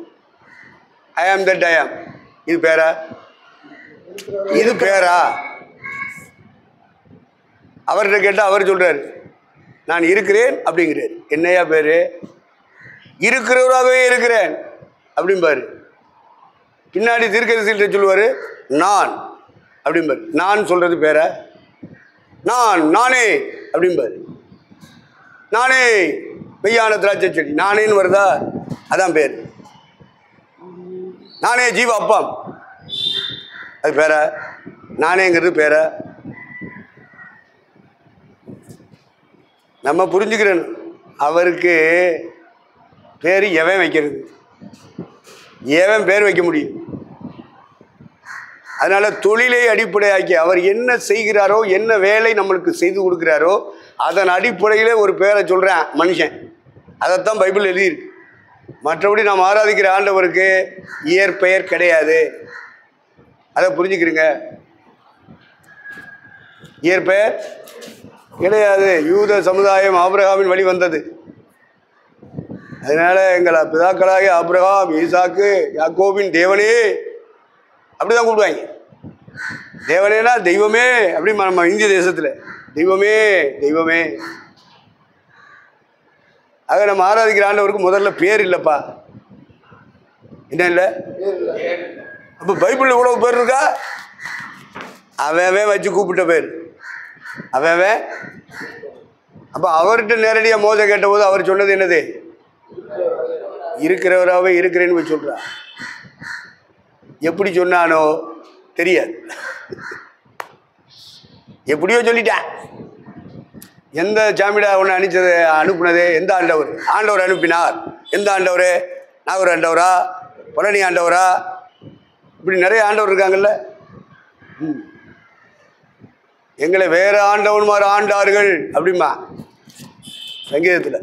ஐ ஆம் தட் ஐ ஆம். இது பேரா? இது பேரா? அவர்கிட்ட கேட்டால் அவர் சொல்கிறார் நான் இருக்கிறேன் அப்படிங்கிறார். என்னையா பேர்? இருக்கிறவராகவே இருக்கிறேன் அப்படிம்பாரு. பின்னாடி தீர்க்கதரிசிகிட்ட சொல்லுவார் நான் அப்படிம்பாரு. நான் சொல்கிறது பேரா? நானே அப்படிம்பாரு. நானே மெய்யான திராட்சை செடி நானேன்னு வருதா? அதான் பேர். நானே ஜீவ அப்பம் அது பேரா? நானேங்கிறது பேரா? நம்ம புரிஞ்சுக்கிறேன். அவருக்கு பேர் எவன் வைக்கிறது? எவன் பேர் வைக்க முடியும்? அதனால் தொழிலை அடிப்படையாக்கி அவர் என்ன செய்கிறாரோ, என்ன வேலை நம்மளுக்கு செய்து கொடுக்குறாரோ அதன் அடிப்படையில் ஒரு பேரை சொல்கிறேன் மனுஷன். அதைத்தான் பைபிள் எழுதியிருக்கு. மற்றபடி நாம் ஆராதிக்கிற ஆண்டவருக்கு இயற்பெயர் கிடையாது. அதை புரிஞ்சுக்கிறீங்க. இயற்பெயர் கிடையாது. யூத சமுதாயம் ஆபிரகாமின் வழி வந்தது. அதனால எங்கள் பிதாக்களாகிய ஆபிரகாம், ஈசாக்கு, யாக்கோபின் தேவனே அப்படிதான் கூப்பிடுவாங்க. தேவனேனா தெய்வமே அப்படி நம்ம இந்திய தேசத்தில் தெய்வமே தெய்வமே. ஆக நம்ம ஆராதிக்கிற ஆண்டவருக்கு முதல்ல பேர் இல்லைப்பா. என்ன இல்லை? அப்போ பைபிளில் இவ்வளவு பேர் இருக்கா? அவன் வச்சு கூப்பிட்ட பேர் அவன். அப்போ அவர்கிட்ட நேரடியாக மோச கேட்டபோது அவர் சொன்னது என்னது? இருக்கிறவராகவே இருக்கிறேன்னு போய் சொல்கிறான். எப்படி சொன்னானோ தெரியாது. எப்படியோ சொல்லிட்டேன். எந்த சாமிடா ஒன்று அனுப்புனது? எந்த ஆண்டவர் அனுப்பினார்? எந்த ஆண்டவர்? நாகூர் ஆண்டவரா, பழனி ஆண்டவரா, இப்படி நிறைய ஆண்டவர் இருக்காங்கல்ல. எங்களை வேற ஆண்டவன்மார் ஆண்டார்கள் அப்படிமா சங்கீதத்தில்.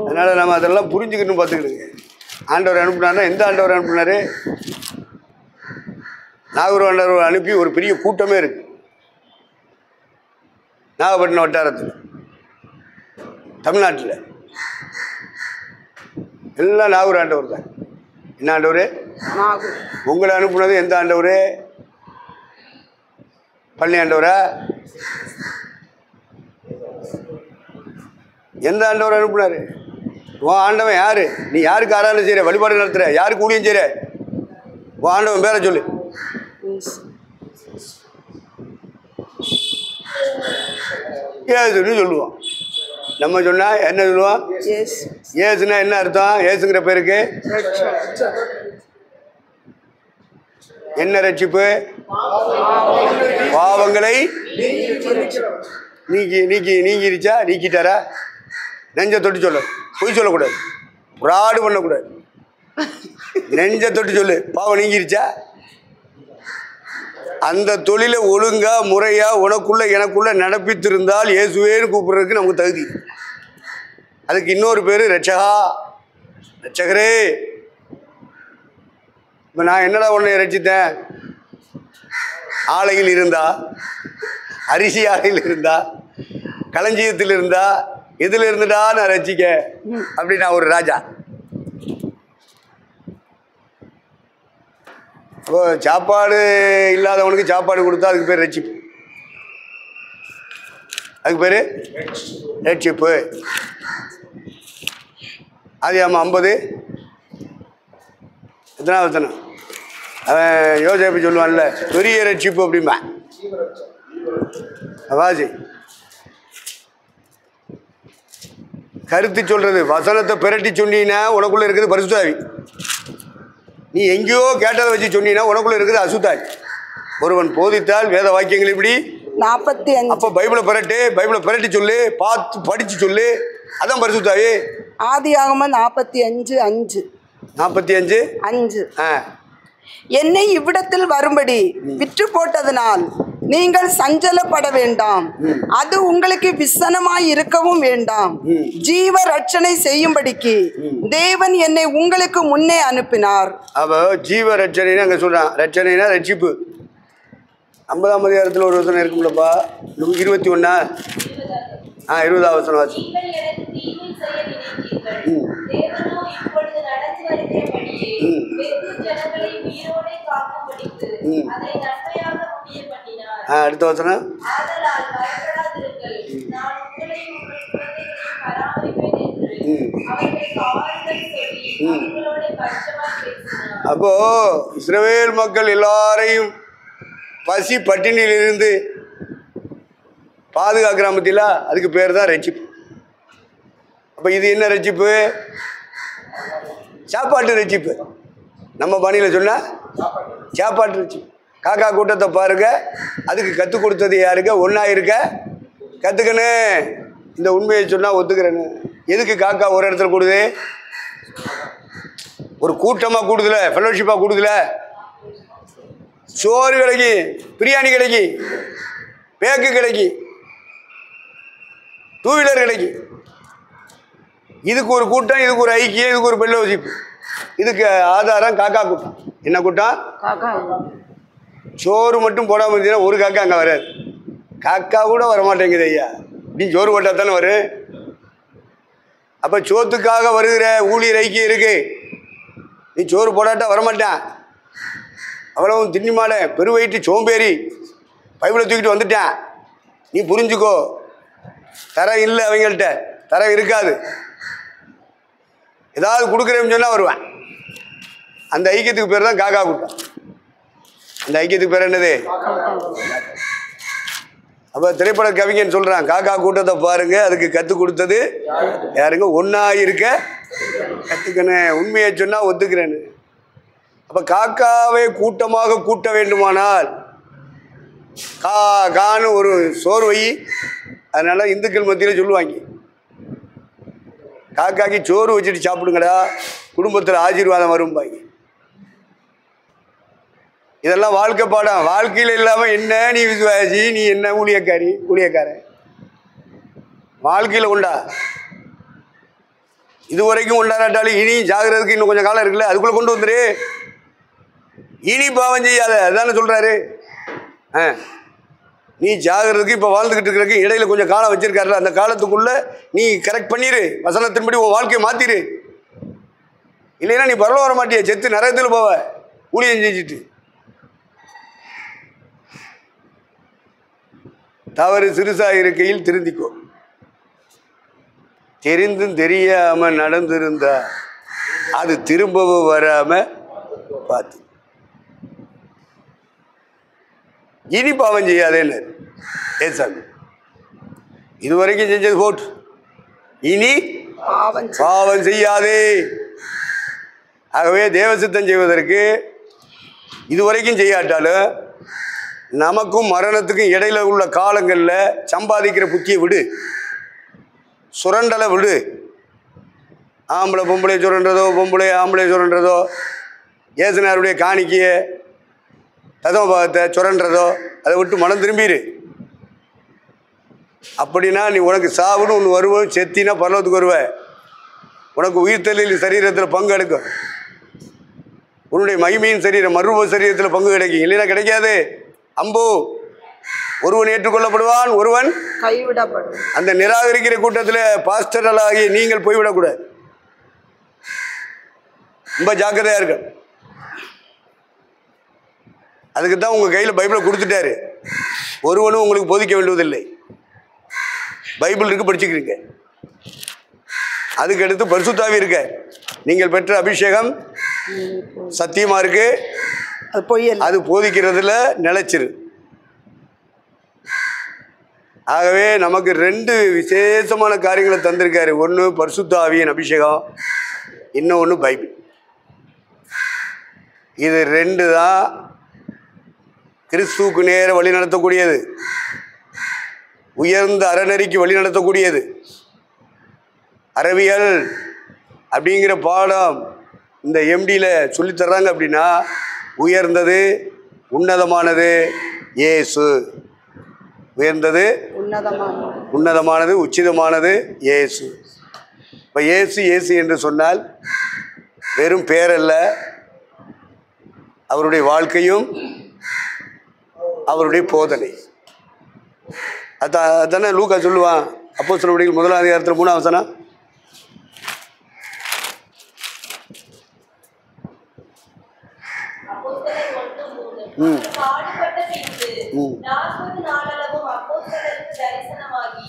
அதனால் நம்ம அதெல்லாம் புரிஞ்சுக்கணும். பார்த்துக்கிடுங்க. ஆண்டவர் அனுப்புனார்னா எந்த ஆண்டவர் அனுப்புனார்? நாகூர் ஆண்டவர் அனுப்பி ஒரு பெரிய கூட்டமே இருக்கு நாகப்பட்டினம் வட்டாரத்தில், தமிழ்நாட்டில். எல்லாம் நாகூர் ஆண்டவர் தான். என்ன ஆண்டவர்? உங்களை அனுப்புனது எந்த ஆண்டவர்? பழனி ஆண்டவரா? எந்த ஆண்டவர் அனுப்புனாரு? உன் ஆண்டவன் யாரு? நீ யாருக்கு ஆராதனை செய்கிற, வழிபாடு நடத்துகிற, யாருக்கு ஊழியம் செய்கிற? உன் ஆண்டவன் பேரை சொல்லு. ஏசுன்னு சொல்லுவான். நம்ம சொன்னா என்ன சொல்லுவான்? ஏசுனா என்ன அர்த்தம்? ஏசுங்கிற பேருக்கு என்ன ரட்சிப்பு? பாவ பாவங்களை நீங்கிருச்சா? நீக்கிட்டாரா? நெஞ்ச தொட்டு சொல்ல, பொய் சொல்லக்கூடாது, ஃப்ராடு பண்ணக்கூடாது. நெஞ்ச தொட்டு சொல்லு, பாவம் நீங்கிருச்சா? அந்த தொழிலை ஒழுங்கா முறையா உனக்குள்ள எனக்குள்ள நடப்பித்திருந்தால் இயேசுவேன்னு கூப்பிடுறதுக்கு நமக்கு தகுதி. அதுக்கு இன்னொரு பேர் ரட்சகா, ரட்சகரே. இப்போ நான் என்னடா உன்னை ரட்சித்தேன்? ஆலையில் இருந்தா, அரிசி ஆலையில் இருந்தா, களஞ்சியத்தில் இருந்தா, எதில் இருந்துடா நான் ரட்சிக்க? அப்படி நான் ஒரு ராஜா. அப்போ சாப்பாடு இல்லாதவனுக்கு சாப்பாடு கொடுத்தா அதுக்கு பேர் ரட்சிப்பு. அதுக்கு பேர் ரட்சிப்பு. ஆதியாகமம் 50 எத்தனை அவன் யோசேப்பு சொல்லுவான்ல, பெரிய ரட்சிப்பு அப்படிம்பா. வாசி கருத்து சொல்றது, வசனத்தை பிரட்டி சொன்னீங்கன்னா உனக்குள்ள இருக்குது பரிசுத்தாவி. நீ எங்கேயோ கேட்டதை வச்சு சொன்னீங்கன்னா உனக்குள்ள இருக்குது அசுத்தாவி. ஒருவன் போதித்தால் வேத வாக்கியங்கள் இப்படி 45. அப்போ பைபிளை பிரட்டி சொல்லு, பார்த்து படிச்சு சொல்லு, அதான் பரிசுத்தாவி. ஆதியாகமம் 45:5. 45:5. என்னை இவ்விடத்தில் வரும்படி விற்று போட்டதனால் நீங்கள் சஞ்சலப்பட வேண்டாம், அது உங்களுக்கு விசனமாய் இருக்கவும் வேண்டாம். ஜீவ ரட்சணை செய்யும்படிக்கு தேவன் என்னை உங்களுக்கு முன்னே அனுப்பினார். அப்போ ஜீவ ரட்சணைன்னு அங்கே சொல்றான். ரட்சணைனா ரட்சிப்பு. 50ஆம் அதிகாரத்தில் ஒரு வசனம் இருக்கும்லப்பா, 21. 20ஆம் வசனம் வாசி. அடுத்த வசனம். அப்போ இஸ்ரவேல் மக்கள் எல்லாரையும் பசி பட்டினியிலிருந்து பாதுகாக்கிற மத்தியில் அதுக்கு பேர் தான் ரட்சிப்பு. அப்போ இது என்ன ரட்சிப்பு? சாப்பாட்டு ரட்சிப்பு. நம்ம பணியில் சொன்னால் சாப்பாட்டு ரட்சிப்பு. காக்கா கூட்டத்தை பாருங்க, அதுக்கு கற்றுக் கொடுத்தது யாருங்க? ஒன்றா இருக்க கற்றுக்கணும். இந்த உண்மையை சொன்னால் ஒத்துக்கிறேன்னு. எதுக்கு காக்கா ஒரு இடத்துல கூடுது? ஒரு கூட்டமாக கூடுதல, ஃபெலோஷிப்பாக கூடுதல. சோறு கிடைக்கி, பிரியாணி கிடைக்கி, பேக்கு கிடைக்கி, 2 வீலர் கிடைக்கி. இதுக்கு ஒரு கூட்டம், இதுக்கு ஒரு ஐக்கியம், இதுக்கு ஒரு ஃபெலோஷிப். இதுக்கு ஆதாரம் காக்கா கூட்டம். என்ன கூட்டம்? சோறு மட்டும் போடாமல் இருந்தீங்கன்னா ஒரு காக்கா அங்கே வராது. காக்கா கூட வரமாட்டேங்குது ஐயா. நீ சோறு போட்டால் தானே வரும். அப்போ சோத்துக்காக வருகிற ஊழியர் ஐக்கியம் இருக்கு. நீ சோறு போடாட்டா வரமாட்டான். அவ்வளவு திண்ணிமாட பெருவயிட்டு சோம்பேறி பைபிளை தூக்கிட்டு வந்துட்டான். நீ புரிஞ்சுக்கோ, தரம் இல்லை அவங்கள்ட்ட, தரம் இருக்காது. ஏதாவது கொடுக்குறேன்னு சொன்னால் வருவான். அந்த ஐக்கியத்துக்கு பேர் தான் காக்கா கூட்டம். அந்த ஐக்கியத்துக்கு பேர் என்னது? அப்போ திரைப்பட கவிஞன் சொல்கிறான், காக்கா கூட்டத்தை பாருங்க, அதுக்கு கற்றுக் கொடுத்தது யாருங்க? ஒன்றா இருக்க கற்றுக்கணும். உண்மையை சொன்னால் ஒத்துக்கிறேன்னு. அப்போ காக்காவை கூட்டமாக கூட்ட வேண்டுமானால் கான்னு ஒரு சோறு வை. அதனால இந்துக்கள் மத்தியில் சொல்லுவாங்க, காக்காக்கு சோறு வச்சுட்டு சாப்பிடுங்கடா, குடும்பத்தில் ஆசீர்வாதம் வரும்பாங்க. இதெல்லாம் வாழ்க்கை பாடம். வாழ்க்கையில் இல்லாமல் என்ன நீ விசுவாசி, நீ என்ன ஊழியக்காரன் வாழ்க்கையில் உண்டா? இது வரைக்கும் உண்டாராட்டாலும் இனி ஜாகிறதுக்கு இன்னும் கொஞ்சம் காலம் இருக்குல்ல, அதுக்குள்ளே கொண்டு வந்துரு. இனி பாவம் செய்யாத, அதுதானே சொல்கிறாரு. நீ ஜாகிறதுக்கு இப்போ வாழ்ந்துக்கிட்டு இருக்கிறதுக்கு இடையில கொஞ்சம் காலம் வச்சிருக்காருல, அந்த காலத்துக்குள்ளே நீ கரெக்ட் பண்ணிடு. வசனத்தின்படி உன் வாழ்க்கையை மாற்றிடு. இல்லைன்னா நீ பரவ வர மாட்டிய, செத்து நரகத்தில் போவ ஊழியம் செஞ்சுட்டு. தவறு சிறுசாக இருக்கையில் திருந்திக்கோ. தெரிந்தும் தெரியாம நடந்திருந்தா அது திரும்பவும் வராம பார்த்து இனி பாவம் செய்யாதேன்னு ஏசாமி. இதுவரைக்கும் செஞ்சது போட்டு, இனி பாவம் செய்யாதே. ஆகவே தேவசித்தம் செய்வதற்கு இதுவரைக்கும் செய்யாட்டாலும் நமக்கும் மரணத்துக்கும் இடையில உள்ள காலங்களில் சம்பாதிக்கிற புத்தியை விடு, சுரண்டலை விடு. ஆம்பளை பொம்பளை சுரண்டதோ, பொம்பளை ஆம்பளை சுரண்டதோ, ஏசுனாருடைய காணிக்கையை ததமபாகத்தை சுரண்டதோ அதை விட்டு மனம் திரும்பிடு. அப்படின்னா நீ உனக்கு சாவுன்னு ஒன்று வருவோம், செத்தினா பரலோகத்துக்கு வருவ. உனக்கு உயிர்த்தலில் சரீரத்தில் பங்கு எடுக்கும், உன்னுடைய மகிமையின் சரீரம் மறுரூப சரீரத்தில் பங்கு கிடைக்கும். இல்லைன்னா கிடைக்காது. அம்பு, ஒருவன் ஏற்றுக்கொள்ளப்படுவான், ஒருவன் கைவிடப்படும். அந்த நிராகரிக்கிற கூட்டத்தில் பாஸ்டர்களாகி நீங்கள் போய்விடக்கூடாது. ரொம்ப ஜாக்கிரதையாக இருக்க. அதுக்கு தான் உங்கள் கையில் பைபிளை கொடுத்துட்டாரு. ஒருவனும் உங்களுக்கு போதிக்க வேண்டுவதில்லை. பைபிள் இருக்கு, படிச்சுக்கிறீங்க. அதுக்கு அடுத்து பரிசுத்தாவி இருக்க. நீங்கள் பெற்ற அபிஷேகம் சத்தியமாக இருக்கு, அது போதிக்கிறதுல நிலைச்சிரு. ஆகவே நமக்கு 2 விசேஷமான காரியங்களை தந்திருக்காரு. ஒன்று பரிசுத்த ஆவியின் அபிஷேகம், இன்னொன்று பைபிள். இது 2 தான் கிறிஸ்துவுக்கு நேர வழி நடத்தக்கூடியது, உயர்ந்த அறநெறிக்கு வழி நடத்தக்கூடியது. அறிவியல் அப்படிங்கிற பாடம் இந்த எம்டியில் சொல்லித்தர்றாங்க. அப்படின்னா உயர்ந்தது, உன்னதமானது இயேசு. உயர்ந்தது, உன்னதமானது, உச்சிதமானது இயேசு. இப்போ இயேசு இயேசு என்று சொன்னால் வெறும் பேரல்ல, அவருடைய வாழ்க்கையும் அவருடைய போதனை. அதானே லூக்கா சொல்லுவான். அப்போஸ்தலர் 1 அதிகாரத்தில் 3 வசனம். பாடுபட்ட பின்பு 40 நாளளவும் அப்போஸ்தலருக்கு தரிசனமாகி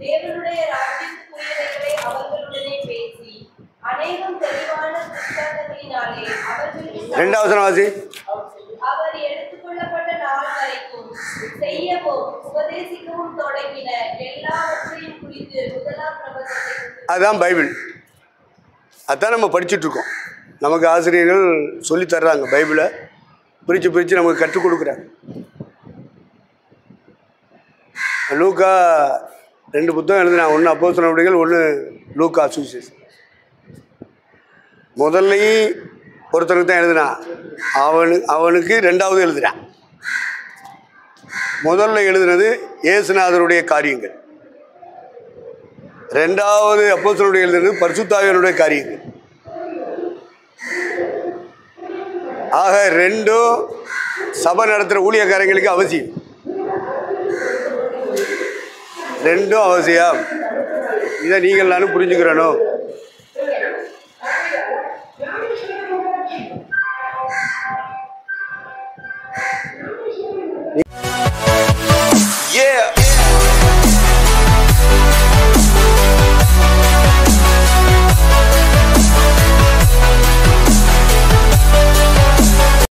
தேவனுடைய ராஜ்யத்துக்குரியவைகளை அவர்களுடனே பேசி அநேகம் தெளிவான புத்தகங்களினாலே அவர்களுக்கு 2 வசனம் வாசி. அவர் எடுத்துக்கொள்ளப்பட்ட நாள் வரைக்கும் செய்யவும் உபதேசிக்கவும் தொடங்கின எல்லாவற்றையும் குறித்து முதலாம் பிரபந்தத்தை. அதுதான் பைபிள். அதான் நம்ம படிச்சுட்டு இருக்கோம். நமக்கு ஆசிரியர்கள் சொல்லி தர்றாங்க. பைபிளை பிரித்து பிரித்து நமக்கு கற்றுக் கொடுக்குறாங்க. லூக்கா 2 புத்தகம் எழுதுனா, ஒன்று அப்போஸ்தலர் நடவடிக்கைகள், ஒன்று லூக்கா சுவிசேஷம். முதல்லையும் ஒருத்தருக்கு தான் எழுதுனா, அவனுக்கு 2வது எழுதுறான். முதல்ல எழுதுனது இயேசுநாதருடைய காரியங்கள், 2வது அப்போஸ்தலருடைய எழுதுனது பரிசுத்தாவியனுடைய காரியங்கள். ஆக 2ம் சபை நடத்துகிற ஊழியக்காரங்களுக்கு அவசியம். 2ம் அவசியம். இதை நீங்கள் நானும் புரிஞ்சுக்கிறணும்.